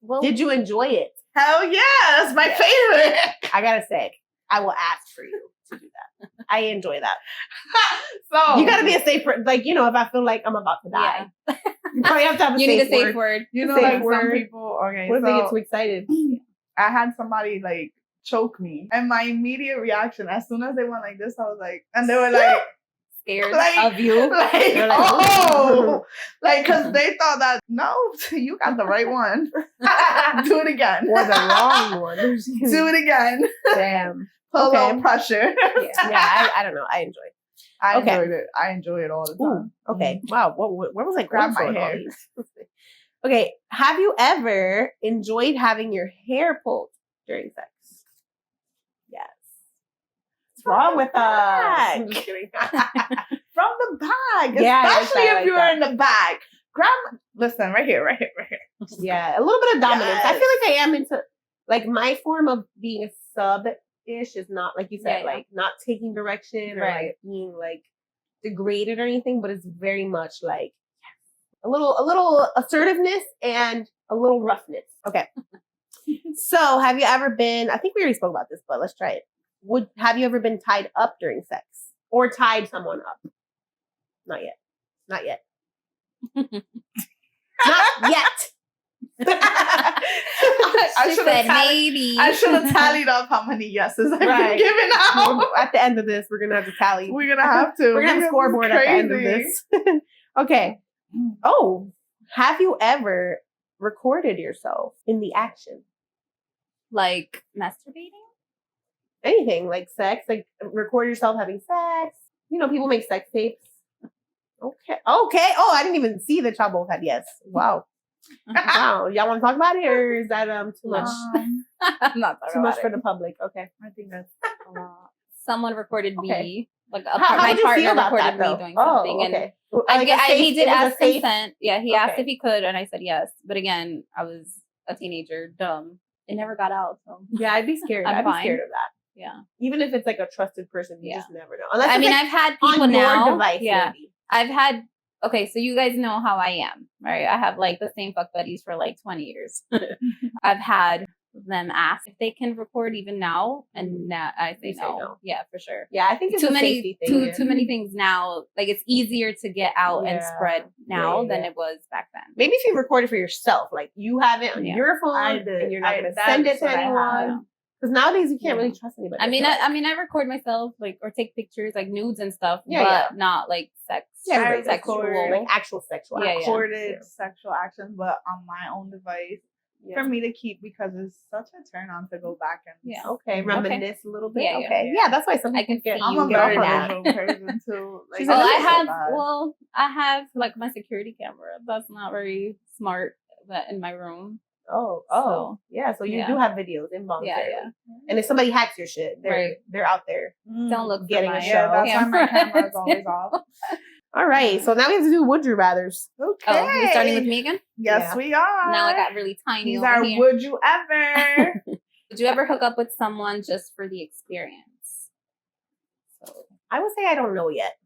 Well, did you enjoy it? Hell yeah, that's my favorite. I gotta say, I will ask for you to do that. I enjoy that. So you gotta be a safe word. Like, if I feel like I'm about to die. You probably have to have a safe word. You know, like some people, okay. What if they get too excited? I had somebody like choke me, and my immediate reaction as soon as they went like this, I was like, and they were like scared of you, because they thought that you got the right one. Do it again, or the wrong one. Do it again. Damn, put a little pressure. I don't know. I enjoyed it. Enjoyed it. I enjoy it all the time. Ooh, okay. Wow. Where was I? Grab my hair. Okay. Have you ever enjoyed having your hair pulled during sex? Yes. What's wrong with us? I'm just kidding. From the bag. Especially if you're in the bag. Listen, right here. Yeah. A little bit of dominance. I feel like I am into, like, my form of being a sub-ish is not, like you said, like, not taking direction or, like, being, like, degraded or anything, but it's very much, like, a little assertiveness and a little roughness. Okay. So, have you ever been, I think we already spoke about this, but let's try it. Have you ever been tied up during sex? Or tied someone up? Not yet. Not yet. I should have tallied up how many yeses I've been giving out. At the end of this, we're going to have to tally. We're going to have to. We're going to have a scoreboard at the end of this. Okay. Oh, have you ever recorded yourself in the action? Like masturbating? Anything, like sex, like record yourself having sex. People make sex tapes. Okay. Oh, I didn't even see that y'all both had yes. Wow. Wow. Y'all want to talk about it, or is that too much? I'm not too much for the public. Okay. I think that's a lot. Someone recorded me. Like my partner recorded me doing something. Okay. And he did ask consent. Yeah, he asked if he could, and I said yes. But again, I was a teenager, dumb. It never got out. So yeah, I'd be scared. I'd be scared of that. Yeah. Even if it's like a trusted person, you just never know. Unless I've had people on now. Your device, maybe. I've had. Okay, so you guys know how I am, right? I have like the same fuck buddies for like 20 years. I've had them ask if they can record even now, and now I say no. Yeah, for sure. Yeah, I think it's too many too many things now. Like it's easier to get out and spread now than it was back then. Maybe if you record it for yourself, like you have it on your phone, and you're not going to send it to anyone. Because nowadays you can't really trust anybody. I record myself, like, or take pictures, like nudes and stuff, but not like sex. Yeah, sexual, like actual sexual, recorded sexual actions, but on my own device for me to keep, because it's such a turn on to go back and reminisce a little bit. Yeah, that's why some people get. I'm a very visual person too. Like, I have like my security camera. That's not very smart, but in my room. So you do have videos involuntarily. And if somebody hacks your shit, they're out there. Don't look getting a show. That's why my camera is always off. All right, so now we have to do would you rathers. Okay. Oh, are you starting with me again? Yes, we are. Now I got really tiny. These are here. Would you ever? Would you ever hook up with someone just for the experience? So I would say I don't know yet.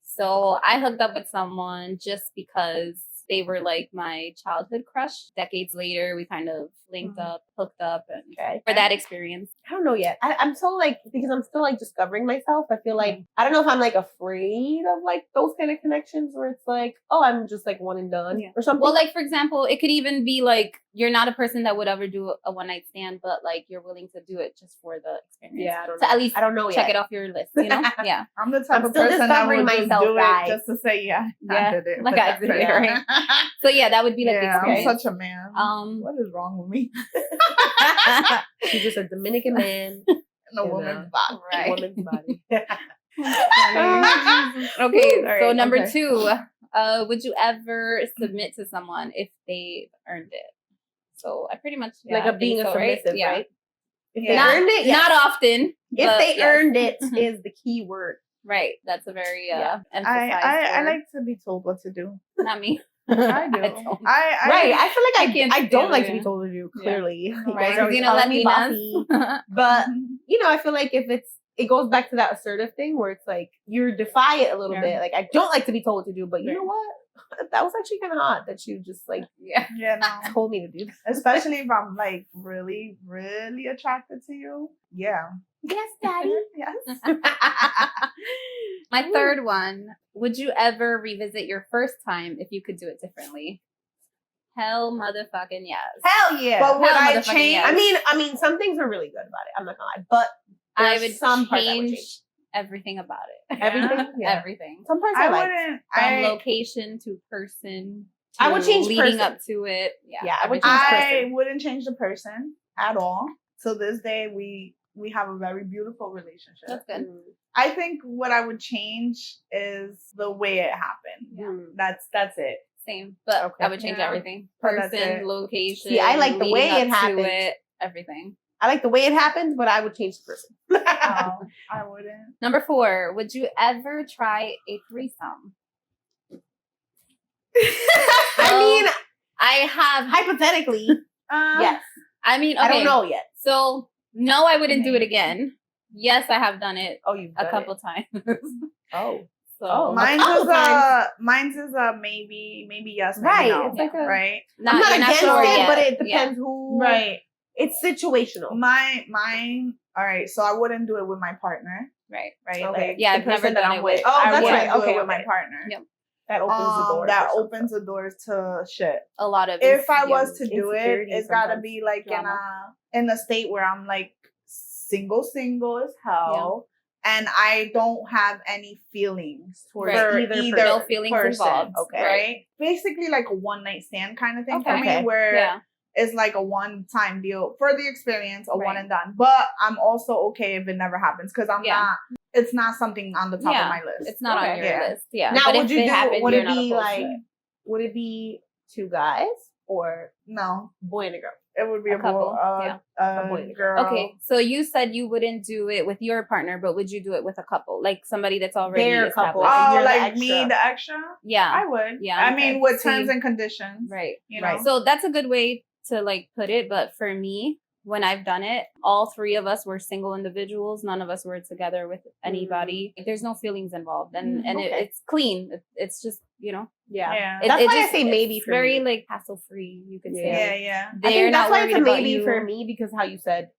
So I hooked up with someone just because they were like my childhood crush. Decades later, we kind of linked up, hooked up, and for that experience. I don't know yet. I'm so like, because I'm still like discovering myself. I feel like, I don't know if I'm like afraid of like those kind of connections where it's like, oh, I'm just like one and done or something. Well, like for example, it could even be like, you're not a person that would ever do a one night stand, but like you're willing to do it just for the experience. Yeah, I don't know. At least I don't know check yet. it off your list, you know? Yeah. I'm the type of person that would myself, do guys. it just to say, I did it. Like I did it, right? So yeah, that would be like the experience. I'm such a man. What is wrong with me? She's just a Dominican man in a woman's body. Right. A woman's body. Okay, so number 2, would you ever submit to someone if they've earned it? So I pretty much like being a submissive, right? If they earned it, not often. If they earned it is the key word. Right. That's a very emphasized I like to be told what to do. Not me. I do. I feel like I don't like to be told what to do. Clearly, you guys are always calling me bossy. But I feel like if it goes back to that assertive thing where it's like you defy it a little bit. Like I don't like to be told what to do, but you know what? That was actually kind of hot that you just like told me to do that. Especially if I'm like really, really attracted to you. Yeah. Yes, Daddy. Yes. My third one. Would you ever revisit your first time if you could do it differently? Hell motherfucking yes. Hell yeah. But would I change? Yes. I mean, some things are really good about it. I'm not gonna lie, but I would change everything about it. Everything? Yeah. Everything. Some parts I wouldn't. From location to person. I would change leading up to it. Yeah, I would change person. I wouldn't change the person at all. To this day, we have a very beautiful relationship. That's good. I think what I would change is the way it happened. Yeah. That's it. Same, but I would change everything. Person, location. See, I like the way it happened. Everything. I like the way it happened, but I would change the person. No, I wouldn't. Number 4, would you ever try a threesome? I mean, I have hypothetically. Yes. I mean, okay. I don't know yet. So, no, I wouldn't do it again. Yes, I have done it. Oh, you've done a couple times. Mine's is a maybe yes, maybe right. no. It's like right. I'm not against it, but it depends who. Right. It's situational. Mine. All right. So I wouldn't do it with my partner. Right. Right. Okay. Like, yeah, I've never done it with. Oh, that's right. Okay. Do it with my partner. Yep. That opens the doors. That opens the doors to shit. A lot of. If I was to do it, it's gotta be like in a state where I'm like single as hell. And I don't have any feelings towards either no feelings person. Involved. Okay. Right? Basically like a one night stand kind of thing for me where it's like a one time deal for the experience, a one and done. But I'm also okay if it never happens because I'm not, it's not something on the top of my list. It's not on your list. Yeah. Now, but would it be 2 guys or no, boy and a girl? It would be a couple. A boy and a girl. Okay, so you said you wouldn't do it with your partner, but would you do it with a couple, like somebody that's already a couple? Oh, like me, the extra? Yeah, I would. Yeah, I mean, with terms and conditions, right? You know, so that's a good way to like put it. But for me, when I've done it, all 3 of us were single individuals. None of us were together with anybody. There's no feelings involved, and it's clean. It's just Yeah. That's why I say maybe for very me. like hassle free. You could say. Yeah. I think that's why it's a maybe for me because how you said,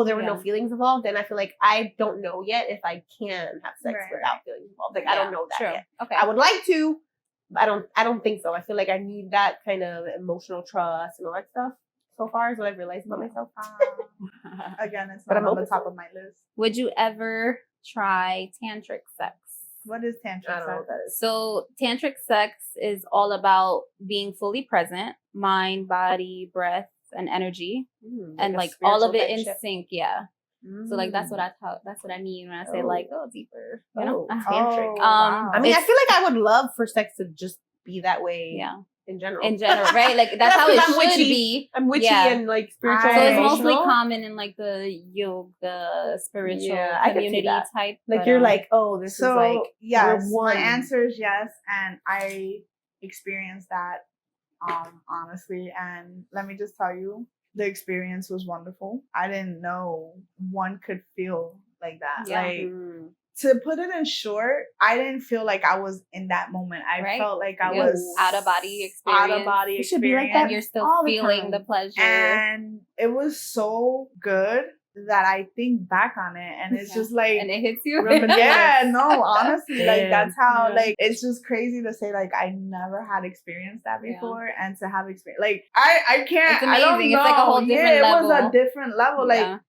there were no feelings involved, and I feel like I don't know yet if I can have sex without feelings involved. Like I don't know that yet. Okay. I would like to, but I don't think so. I feel like I need that kind of emotional trust and all that stuff. So far is what I've realized about myself. Again, it's not on the top of my list. Would you ever try tantric sex? What is tantric sex? I don't know what that is. So tantric sex is all about being fully present, mind, body, breath, and energy, and like all of it in sync. Yeah. So like that's what I mean when I say like go deeper. You know, tantric. Wow. I mean, I feel like I would love for sex to just be that way. Yeah. In general, right? Like that's how it should be. I'm witchy and like spiritual. So it's mostly common in like the yoga, spiritual community type. Like you're like, this is like yes. My answer is yes, and I experienced that honestly. And let me just tell you, the experience was wonderful. I didn't know one could feel like that. Yeah. Like to put it in short, I didn't feel like I was in that moment. I felt like I was out of body experience. It should be like that. You're still feeling the pleasure. And it was so good that I think back on it and it's just like, and it hits you. Yeah, no, honestly, like that's how like it's just crazy to say like I never had experienced that before and to have experience like I can't. It's amazing. I don't know. It's like a whole different level. It was a different level. Like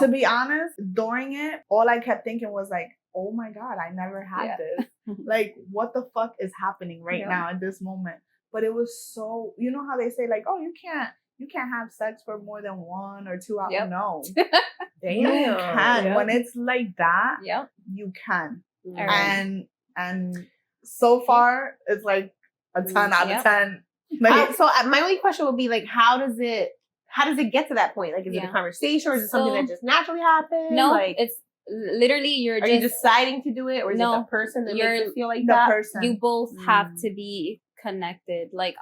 to be honest, during it, all I kept thinking was like, oh my God, I never had this. Like, what the fuck is happening right now in this moment? But it was so, you know how they say like, oh, you can't have sex for more than 1 or 2 hours. No. Damn. You can. When it's like that, you can. Right. And so far, it's like a 10 out of 10. Like, so my only question would be like, how does it get to that point? Like, is it a conversation or is it something that just naturally happens? No, like, it's literally Are you deciding to do it or is it the person that makes you feel like that? Person. You both have to be connected. Like,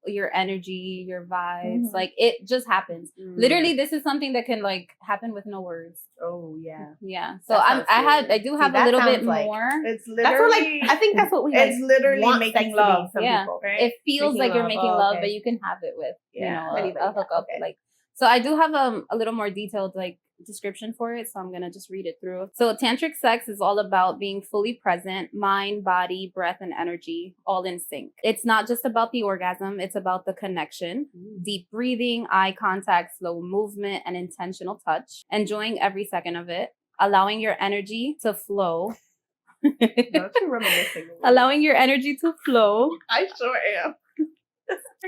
your energy, your vibes, like it just happens. Literally, this is something that can like happen with no words. Oh yeah. So I do have a little bit more. It's literally. I think that's what we. It's literally making love. People, right? It feels like you're making love, but you can have it with a hookup. Like, so I do have a little more detailed like description for it, so I'm gonna just read it through. So tantric sex is all about being fully present, mind, body, breath, and energy all in sync. It's not just about the orgasm, it's about the connection, deep breathing, eye contact, slow movement, and intentional touch, enjoying every second of it, allowing your energy to flow. Allowing your energy to flow. I sure am.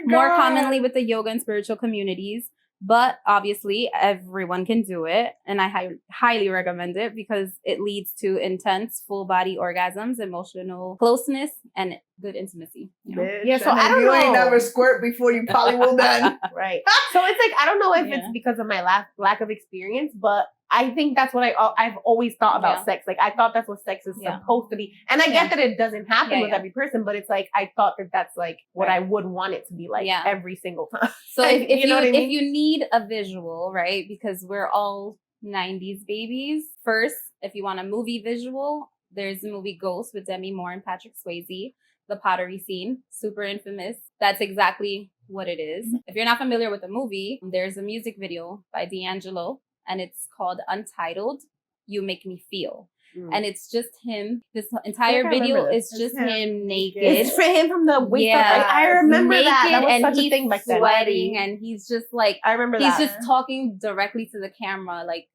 More commonly with the yoga and spiritual communities. But obviously, everyone can do it. And I highly recommend it because it leads to intense full body orgasms, emotional closeness, and good intimacy. You know? Bitch, so I don't know. You ain't never squirt before you probably will then. Right. So it's like, I don't know if it's because of my lack of experience, but I think that's what I've always thought about sex. Like, I thought that's what sex is supposed to be. And I get that it doesn't happen with every person, but it's like, I thought that that's like what I would want it to be like every single time. So if you know what I mean? If you need a visual, right? Because we're all 90s babies. First, if you want a movie visual, there's the movie Ghost with Demi Moore and Patrick Swayze. The pottery scene, super infamous. That's exactly what it is. If you're not familiar with the movie, there's a music video by D'Angelo. And it's called Untitled, You Make Me Feel. And it's just him. This entire video is just him naked. It's for him from the waist up. I remember naked, that. That was such a thing back then. Sweating, and he's just like, I remember he's just talking directly to the camera, like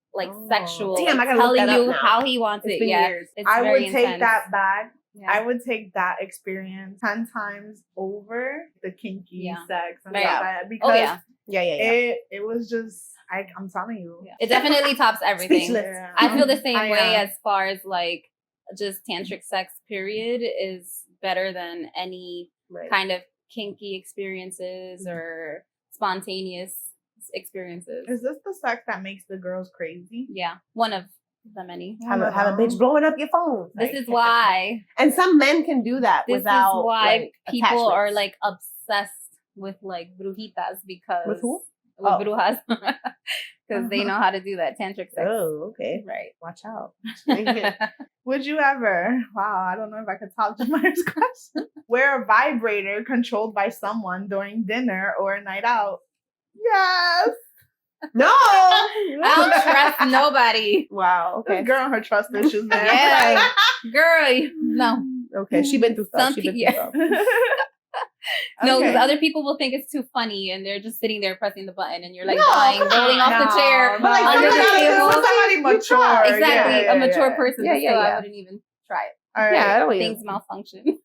sexual. Damn, like, I gotta telling look that you up now. how he wants it. Years. I would take that back. I would take that experience 10 times over the kinky sex and stuff like that because it was just. I'm telling you. It definitely tops everything. I feel the same way as far as like just tantric sex period is better than any kind of kinky experiences or spontaneous experiences. Is this the sex that makes the girls crazy? Yeah. One of the many. Have a bitch blowing up your phone. This is why. And some men can do that without. This is why like, people are like obsessed with like brujitas because. With who? With brujas. Because they know how to do that tantric sex. Oh, okay. Right. Watch out. Would you ever, I don't know if I could top Jamar's question, wear a vibrator controlled by someone during dinner or a night out? Yes. No. I don't trust nobody. Wow. Okay. This girl and her trust issues, man. Yeah. Girl, no. Okay. She been through stuff. No, because other people will think it's too funny and they're just sitting there pressing the button and you're like dying, rolling off the chair. But like under the table. Somebody mature. Exactly. A mature person. So I wouldn't even try it. All right. Things malfunction.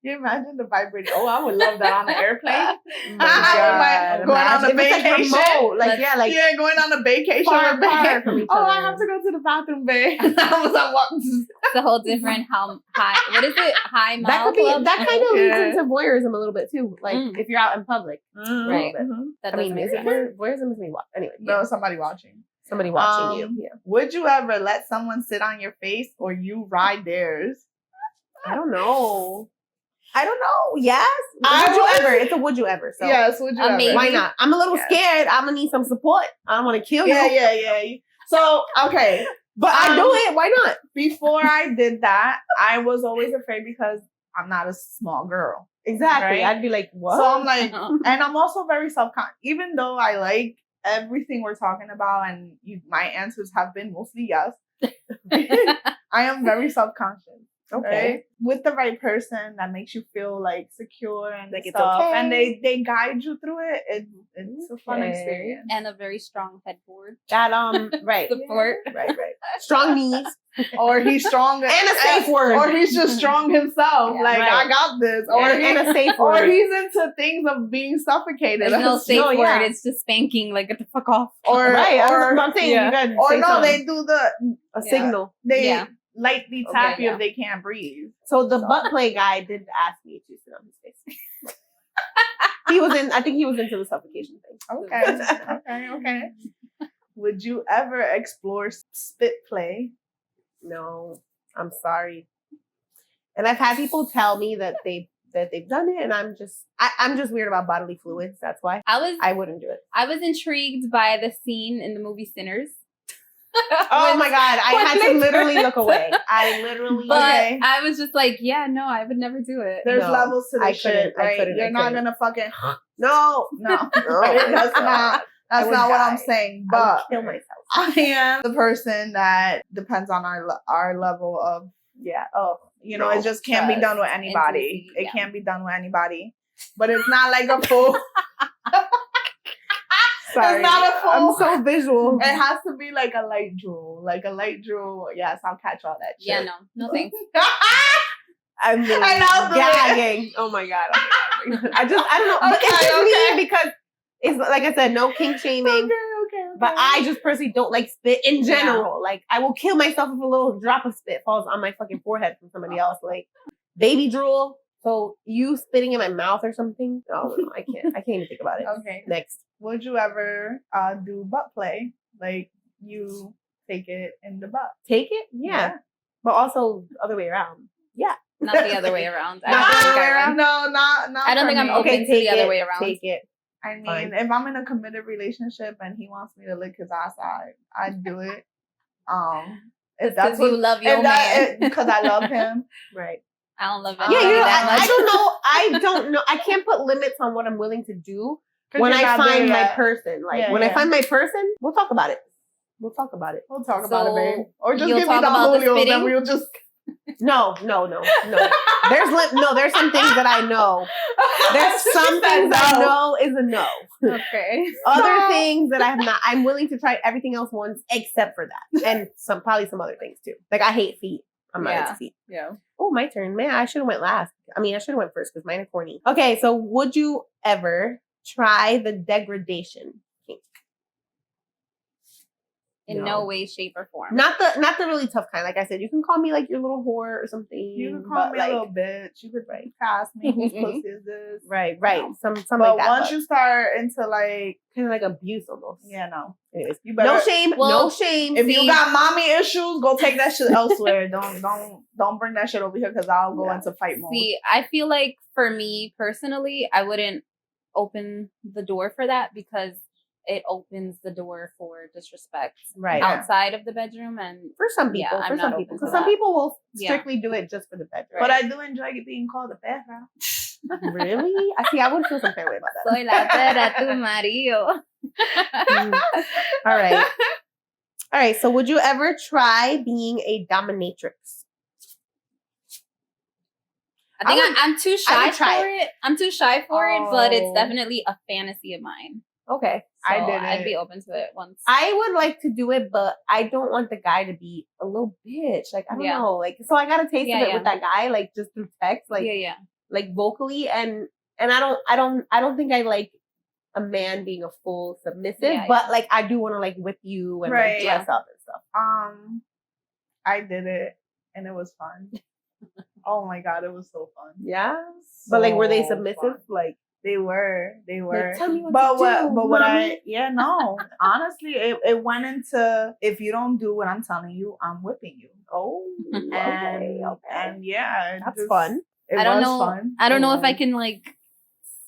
You imagine the vibrator? Oh, I would love that on an airplane. Going on a vacation. Going on a vacation. Far from each other. I have to go to the bathroom, babe. It's a whole different high. What is it? High mile club? That kind of leads into voyeurism a little bit too. Like if you're out in public, right? That doesn't make sense. Voyeurism is me. Anyway, no, somebody watching. Somebody watching you. Yeah. Would you ever let someone sit on your face or you ride theirs? I don't know. Yes. Would you ever? It's a would you ever. So yes, would you ever? Why not? I'm a little scared. I'm gonna need some support. I don't want to kill you. Yeah. So, okay. But I do it. Why not? Before I did that, I was always afraid because I'm not a small girl. Exactly. Right? I'd be like, what? So I'm like, and I'm also very self-conscious. Even though I like everything we're talking about and my answers have been mostly yes, I am very self-conscious. Okay. Right? With the right person that makes you feel like secure and like stuff, it's okay. And they guide you through it. It's a fun experience. And a very strong headboard. That right. Support. Yeah. Right. Strong knees. Or he's strong and a safe word. Or he's just strong himself. Yeah, like I got this. Or and a safe word. Or he's into things of being suffocated. There's no safe word. It's just spanking. Like get the fuck off. Or I'm saying you got. Or no, something. They do a signal. They lightly tap you if they can't breathe. So the butt play guy did ask me to sit on his face. I think he was into the suffocation thing. Okay. Would you ever explore spit play? No, I'm sorry. And I've had people tell me that they've done it, and I'm just weird about bodily fluids. That's why I wouldn't do it. I was intrigued by the scene in the movie Sinners. Oh my God. I had to literally look away. I was just like, yeah, no, I would never do it. There's levels to this shit, right? You're not going to fucking... No. That's not what I'm saying. But I would kill myself. I am the person that depends on our level of... Yeah. Oh, it just can't be done with anybody. It can't be done with anybody. But it's not like a full... Sorry. It's not a full... I'm so visual. It has to be like a light drool. Like a light drool. Yes, I'll catch all that shit. Yeah, no thanks. I'm gagging. Oh my God. I don't know. But it's just me because it's like I said, no kink shaming. Okay. But I just personally don't like spit in general. Yeah. Like I will kill myself if a little drop of spit falls on my fucking forehead from somebody else. Like baby drool. So you spitting in my mouth or something? No, I can't. I can't even think about it. Okay. Next. Would you ever do butt play? Like you take it in the butt. Take it? Yeah. But also other way around. Yeah. Not the other way around. No, not I don't think I'm open to the other way around. Take it. I mean, if I'm in a committed relationship and he wants me to lick his ass, I'd do it. If that's what you love your man. Because I love him. Right. I don't love it. I don't know. I can't put limits on what I'm willing to do when I find my person. Like when I find my person, we'll talk about it. We'll talk about it, babe. Or just give me the Julio, then we'll just... No. There's some things that I know. There's some things I know is a no. Okay. Other things that I have not. I'm willing to try everything else once except for that. And probably some other things too. Like I hate feet. I'm not into feet. Yeah. Oh, my turn. Man, I should have went last. I mean, I should have went first because mine are corny. Okay, so would you ever try the degradation kink? In no way, shape, or form. Not the really tough kind. Like I said, you can call me like your little whore or something. You can call me a little bitch. You could cast me. Whose pussy is this? Right. Something but like that. Once you start into like kind of like abuse almost. Yeah, no. Anyways, you better, no shame. If you got mommy issues, go take that shit elsewhere. Don't bring that shit over here because I'll go into fight mode. See, I feel like for me personally, I wouldn't open the door for that because it opens the door for disrespect outside of the bedroom. And for some people, some people will strictly do it just for the bedroom. But I do enjoy being called a perra. Really? I would feel some kind of way about that. Soy la perra, tu marido. All right. So would you ever try being a dominatrix? I think I'm too shy for it. I'm too shy for it, but it's definitely a fantasy of mine. Okay. So I'd be open to it once. I would like to do it, but I don't want the guy to be a little bitch. Like, I don't know. Like, so I got a taste of it with that guy, like just through text, like, like vocally. And I don't think I like a man being a full submissive, but like, I do want to like whip you and like dress up and stuff. I did it and it was fun. Oh my God. It was so fun. Yeah. But like, were they submissive? Fun. Like, They were. Like, tell me what to do, honestly, it went into, if you don't do what I'm telling you, I'm whipping you. Oh, okay. And yeah, that's fun. I don't know. Fun. I don't know if I can like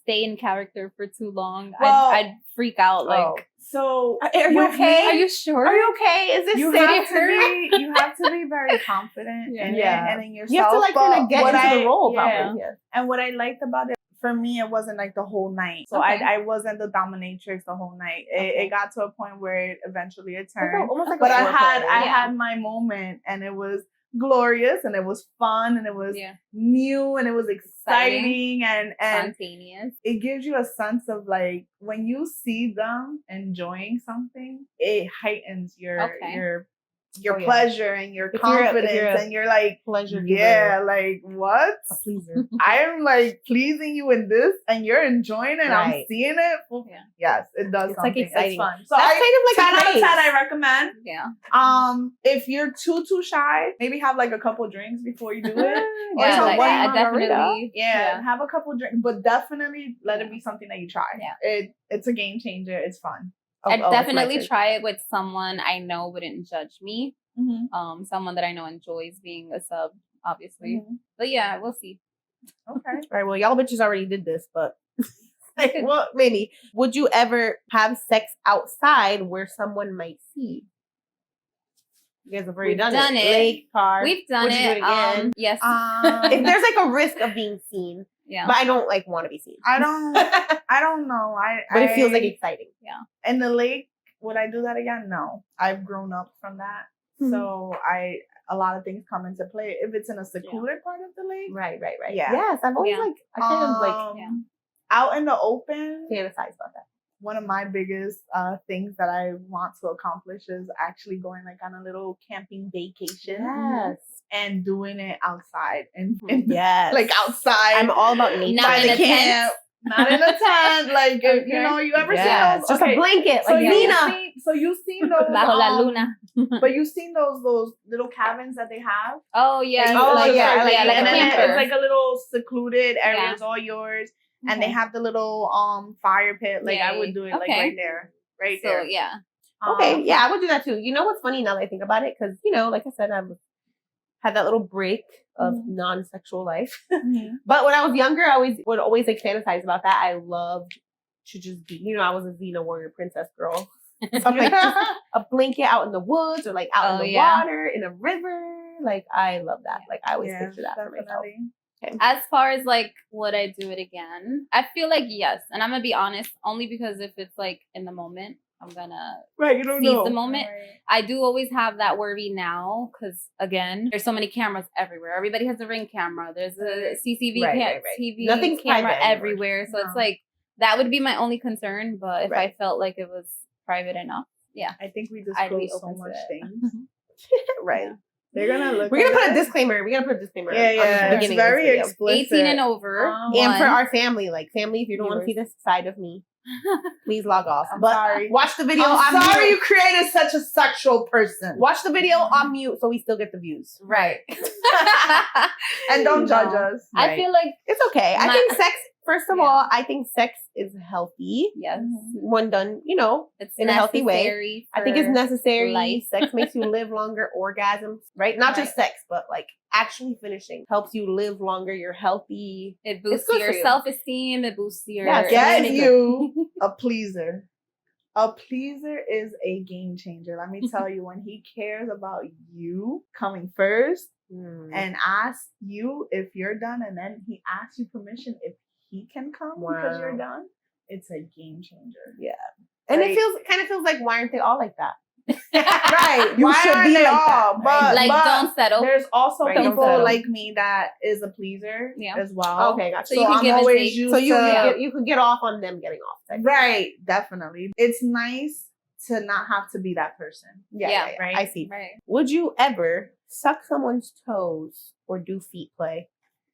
stay in character for too long. Well, I'd freak out. Like, So are you okay? Are you sure? Are you okay? Is this safe? You have to be very confident in it and in yourself. You have to like kind of get into the role. Yeah. And what I liked about it, for me, it wasn't like the whole night. So I wasn't the dominatrix the whole night. It got to a point where eventually it turned. Like but I had my moment, and it was glorious, and it was fun, and it was new, and it was exciting and spontaneous. It gives you a sense of like when you see them enjoying something, it heightens your pleasure and your confidence, and you're like, pleasure. Like what? A pleaser. I'm like pleasing you in this, and you're enjoying it. Right. I'm seeing it. Yes, it does. It's something. Like exciting. It's fun. So that's kind of like 10 out of 10. I recommend. Yeah. If you're too shy, maybe have like a couple drinks before you do it. I definitely. Have a couple drinks, but definitely let it be something that you try. Yeah. It's a game changer. It's fun. I'd definitely try it with someone I know wouldn't judge me. Mm-hmm. Someone that I know enjoys being a sub, obviously. Mm-hmm. But yeah, we'll see. Okay. All right. Well, y'all bitches already did this, but well, maybe. Would you ever have sex outside where someone might see? You guys have already done it. Lake, car. We've done it. Do it again? Yes. If there's like a risk of being seen. Yeah. But I don't like want to be seen. I don't know. But it feels like exciting. Yeah. In the lake, would I do that again? No. I've grown up from that. Mm-hmm. So a lot of things come into play. If it's in a secluded part of the lake. Right. Yeah. Yes. I've always I kind of like out in the open. Fantasize about that. One of my biggest things that I want to accomplish is actually going like on a little camping vacation. Yes. And doing it outside and like outside. I'm all about nature. Not in a tent. Not in a tent. Like you know, you ever seen those? Just a blanket, so like Nina. So you've seen those Bajo la luna. But you've seen those little cabins that they have? Oh yeah. Like a camper. It's like a little secluded area, it's all yours. And they have the little fire pit. Like I would do it like right there. Right there. So yeah. Okay, I would do that too. You know what's funny now that I think about it? Because, like I said, I've had that little break of non-sexual life. Mm-hmm. But when I was younger, I would always like fantasize about that. I loved to just be, I was a Xena warrior princess girl. So like just a blanket out in the woods or like out in the water, in a river. Like I love that. Like I always picture that for myself. Okay. As far as like, would I do it again? I feel like yes. And I'm going to be honest, only because if it's like in the moment, I'm gonna seize the moment. Right. I do always have that worry now because, again, there's so many cameras everywhere. Everybody has a Ring camera. There's a CCTV TV Nothing's camera everywhere. So it's like, that would be my only concern. But if I felt like it was private enough, I think we disclose so much things. Right. Yeah. They're gonna look. We're gonna put a disclaimer. Yeah. It's very explicit. 18 and over. And for our family, if you don't want to see this side of me, please log off. I'm sorry. Watch the video. I'm sorry you created such a sexual person. Watch the video on mute so we still get the views. Right. And don't judge us. Right. I feel like it's okay. I think sex, first of all, I think sex is healthy. Yes. When done, it's in a healthy way. I think it's necessary. Life. Sex makes you live longer, orgasms, right? Not just sex, but like actually finishing helps you live longer. You're healthy. It boosts your self-esteem. It boosts your get you a pleaser. A pleaser is a game changer. Let me tell you, when he cares about you coming first and asks you if you're done, and then he asks you permission if he can come because you're done, it's a game changer. Yeah. And it kind of feels like, why aren't they all like that? Right. You should be like that. But don't settle. There's also people like me that is a pleaser as well. Okay, gotcha. So you can give always so you could get off on them getting off. Right. Definitely. It's nice to not have to be that person. Yeah. Right. I see. Right. Would you ever suck someone's toes or do feet play?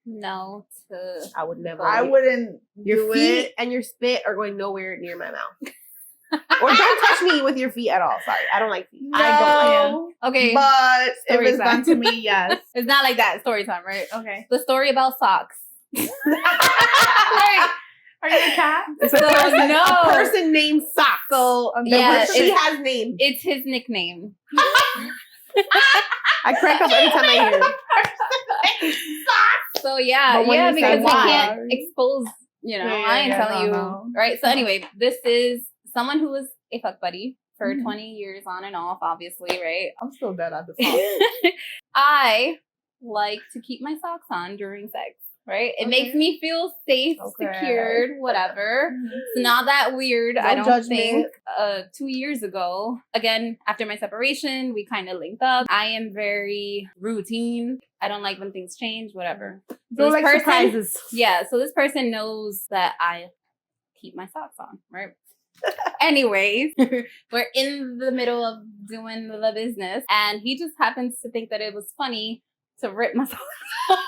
No. I would never. I wouldn't. Your feet and your spit are going nowhere near my mouth. Or don't touch me with your feet at all. Sorry, I don't like feet. No, I don't like them. Okay, but if it's done to me, yes. It's not like that. Story time, right? Okay. The story about socks. Wait, are you a cat? It's a person named Socks. So she has name. It's his nickname. I crack up every time I hear it. So because they can't expose. I ain't telling you. Right. So anyway, this is someone who was a fuck buddy for 20 years on and off, obviously, right? I'm still dead at the top. I like to keep my socks on during sex, right? It makes me feel safe, secured, whatever. It's not that weird. No, I don't think. 2 years ago, again, after my separation, we kind of linked up. I am very routine. I don't like when things change, whatever. So don't like surprises. Yeah, so this person knows that I keep my socks on, right? Anyways, we're in the middle of doing the business, and he just happens to think that it was funny to rip my socks off.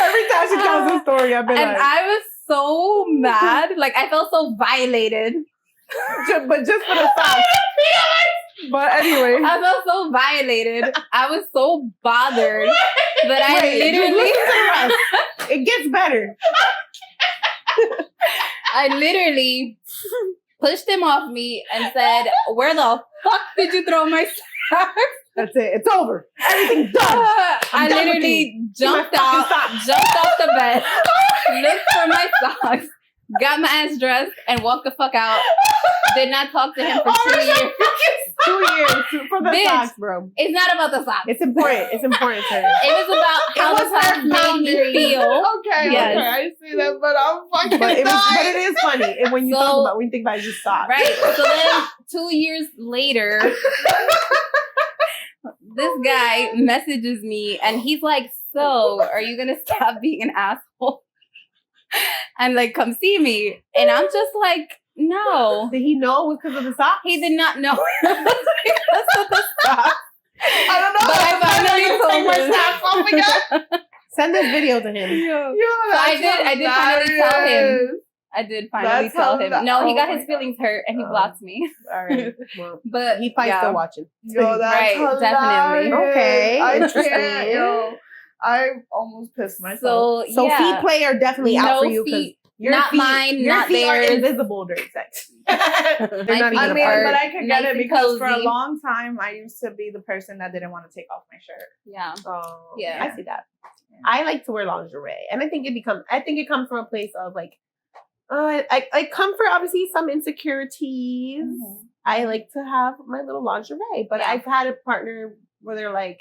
Every time she tells the story, I've been and I was so mad. Like, I felt so violated. But just for the socks. But anyway. I felt so violated. I was so bothered that I literally... It gets better. I literally pushed him off me and said, "Where the fuck did you throw my socks?" That's it. It's over. Everything's done. I literally jumped off the bed, looked for my socks, got my ass dressed, and walked the fuck out. Did not talk to him for 2 years. 2 years for the socks, bro. It's not about the socks. It's important. It's important to her. It was about how the socks made me feel. Okay, yes. Okay, I see that, but I'm fucking but it is funny. And when you think about it, just socks. Right. So then 2 years later, this guy messages me and he's like, "So, are you gonna stop being an asshole and like come see me?" And I'm just like, no. Did he know it was because of the socks? He did not know it was because of the socks. I don't know. But I finally told him. Send this video to him. So I did finally tell him. I did finally tell him. No, he got his feelings hurt and he blocked me. All right. Well, but he probably still watching. Yo, that's right, hilarious. definitely. Okay. I can't. Yo, I almost pissed myself. So feet play are definitely out for you because not mine, your not feet theirs. are invisible during sex. They're not even but I can get it because for a long time I used to be the person that didn't want to take off my shirt. Yeah. Oh, yeah. I see that. Yeah. I like to wear lingerie, and I think it comes from a place of like, I come for obviously some insecurities. Mm-hmm. I like to have my little lingerie, but I've had a partner where they're like,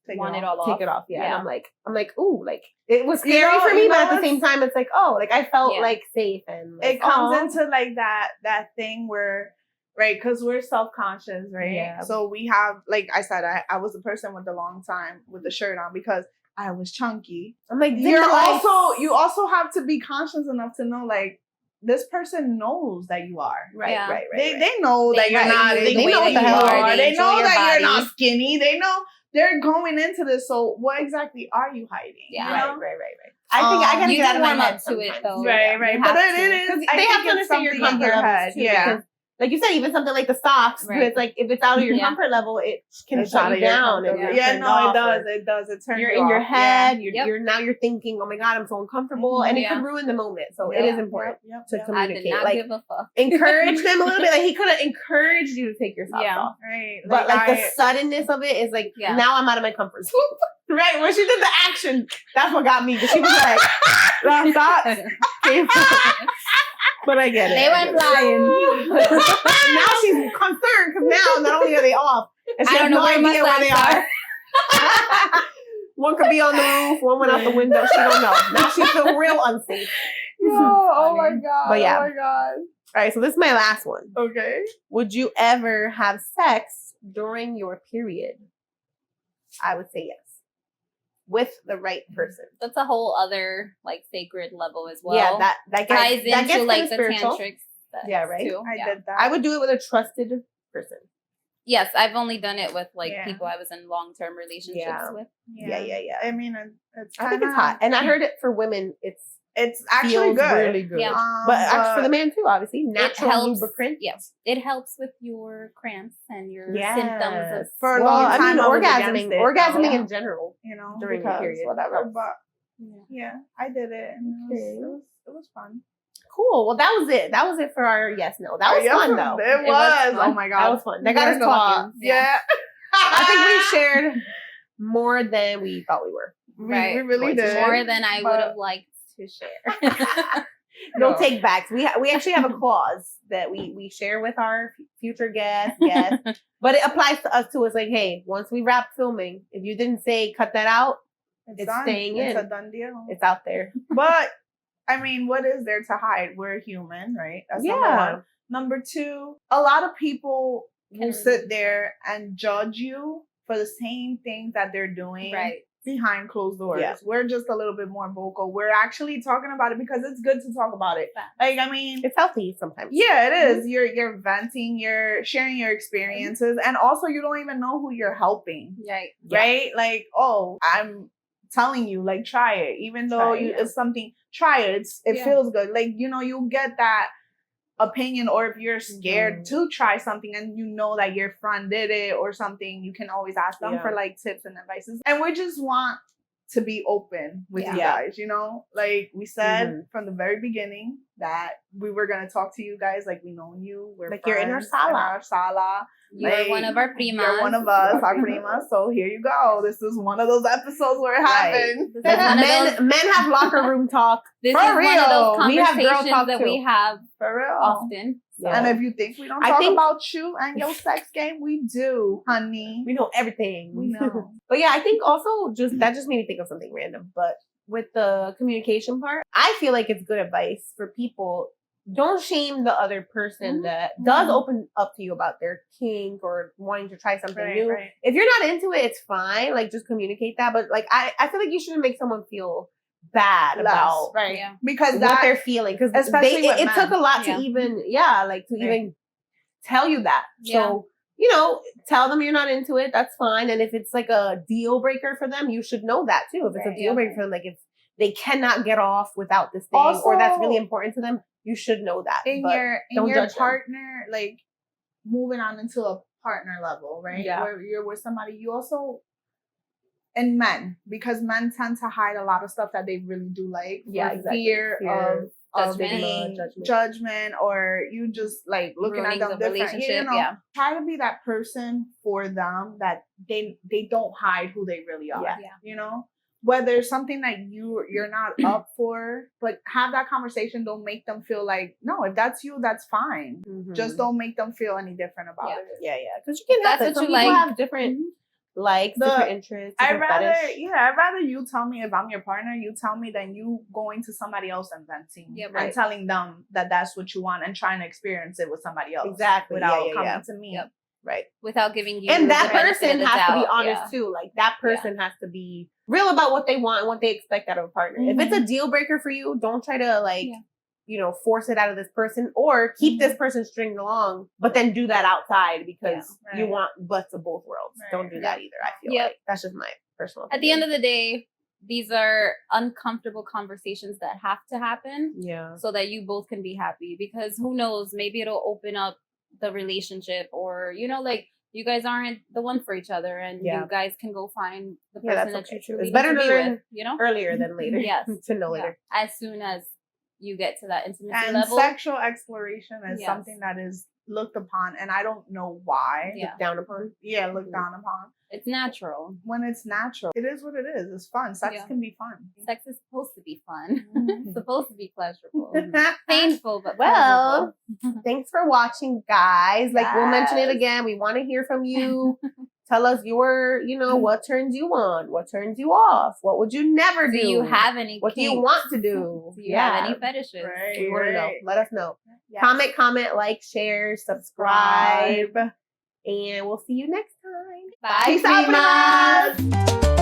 take it off. Yeah. And I'm like, ooh, like it was scary for me, but at the same time, it's like, oh, like I felt like safe and like, it comes into like that thing where, right? Because we're self-conscious, right? Yeah. So we have, like I said, I was the person with the long time with the shirt on because I was chunky. I'm like, you also have to be conscious enough to know like this person knows that you are. Right. They know that you're not. They know what the hell you are. They know that you're not skinny. They know. They're going into this, so what exactly are you hiding? Yeah, right. I think I gotta get out of my head to it though. Right. But it is. They have to understand your comfort level too. Yeah. Like you said, even something like the socks, it's like if it's out of your comfort level, it can shut you down. It does. It turns you're in your head. You're thinking, oh my god, I'm so uncomfortable, and it could ruin the moment. So it is important to communicate. I did not give a fuck. Encourage them a little bit. Like he could have encouraged you to take your socks off. Right. But like the suddenness of it is like now I'm out of my comfort zone. Right, when she did the action, that's what got me. Because she was like, socks. But I get it. They went flying. Now she's concerned because now not only are they off, and she has no idea where they are. One could be on the roof, one went out the window. She don't know. Now she feels real unsafe. Oh my god. But yeah. Oh my god. All right, so this is my last one. Okay. Would you ever have sex during your period? I would say yes. With the right person. That's a whole other like sacred level as well. Yeah, that ties into gets like the spiritual. Tantric. Yeah, right. Too. I did that. I would do it with a trusted person. Yes, I've only done it with like people I was in long-term relationships with. Yeah. I mean, I think it's hot, and I heard it for women. It's actually good. Really good. Yeah. But for the man too, obviously. Natural lubricant. Yes. It helps with your cramps and your symptoms of for a long time. I mean, orgasming in general, during the period. Whatever. But I did it. And it was fun. Cool. Well, that was it. That was it for our yes, no. That was fun though. It was. Oh my god. That was fun. That got us talking. Yeah. I think we shared more than we thought we were. We really did. More than I would have liked to share. No take backs. We actually have a clause that we share with our future guests, but it applies to us too. It's like, hey, once we wrap filming, if you didn't say cut that out, it's staying in. It's a done deal. It's out there. But I mean, what is there to hide? We're human, right? That's number one. Number two, a lot of people will sit there and judge you for the same things that they're doing behind closed doors. Yeah. We're just a little bit more vocal. We're actually talking about it because it's good to talk about it. Like, I mean, it's healthy sometimes. Yeah, it is. You're venting, you're sharing your experiences, and also you don't even know who you're helping. Right? Like, oh, I'm telling you, like, try it. Even though it's something, try it. It feels good. Like, you know, you get that opinion, or if you're scared to try something and you know that your friend did it or something, you can always ask them for like tips and advices. And we just want to be open with you guys, you know, like we said from the very beginning that we were going to talk to you guys like we know you. We're like friends, you're in our sala. You're like, one of our primas. You're one of us, our primas. So here you go. This is one of those episodes where it happens. Men have locker room talk. This is one of those conversations that we have for real often. So. And if you think we don't talk about you and your sex game, we do, honey. We know everything. We know. But yeah, I think also that just made me think of something random. But with the communication part, I feel like it's good advice for people. Don't shame the other person that does open up to you about their kink or wanting to try something new. Right. If you're not into it, it's fine. Like, just communicate that. But like, I feel like you shouldn't make someone feel bad about because what they're feeling, because it took a lot to even even tell you that. So you know, tell them you're not into it. That's fine. And if it's like a deal breaker for them, you should know that too. If it's a deal breaker for them, like if they cannot get off without this thing, also, or that's really important to them, you should know that. In your partner, like moving on into a partner level, right? Yeah. Where you're with somebody, you also. And men, because men tend to hide a lot of stuff that they really do like. Fear of being judgment, or you just like looking at them different. You know, try to be that person for them that they don't hide who they really are. Yeah. You know, whether it's something that you're not up for, but have that conversation. Don't make them feel like, no, if that's you, that's fine. Just don't make them feel any different about it. Yeah, because you can have that's some what you people like. Have different. Likes, different interests. I'd rather you tell me if I'm your partner, you tell me than you going to somebody else and venting and telling them that that's what you want and trying to experience it with somebody else. Exactly. Without coming to me. Yep. Right. Without giving you. And that person has to be honest too. Like that person has to be real about what they want and what they expect out of a partner. If it's a deal breaker for you, don't try to you know, force it out of this person, or keep this person stringed along, but then do that outside because you want butts of both worlds. Don't do that either. I feel like that's just my personal opinion. At the end of the day, these are uncomfortable conversations that have to happen so that you both can be happy, because who knows, maybe it'll open up the relationship, or, you know, like you guys aren't the one for each other, and you guys can go find the person that you truly it's better need to to be learn with, you know, earlier than later. To know later. As soon as you get to that intimacy and level. Sexual exploration is something that is looked upon, and I don't know why. Looked down upon. Looked down upon. It's natural. When it's natural, it is what it is. It's fun. Sex can be fun. Sex is supposed to be fun. It's supposed to be pleasurable. Painful, but pleasurable. Thanks for watching, guys. Like, we'll mention it again. We want to hear from you. Tell us your, you know, what turns you on, what turns you off, what would you never do? Do you have any What kinks? Do you want to do? Do you have any fetishes? We want to know. Let us know. Yes. Comment, like, share, subscribe. And we'll see you next time. Bye. Peace out, Primas.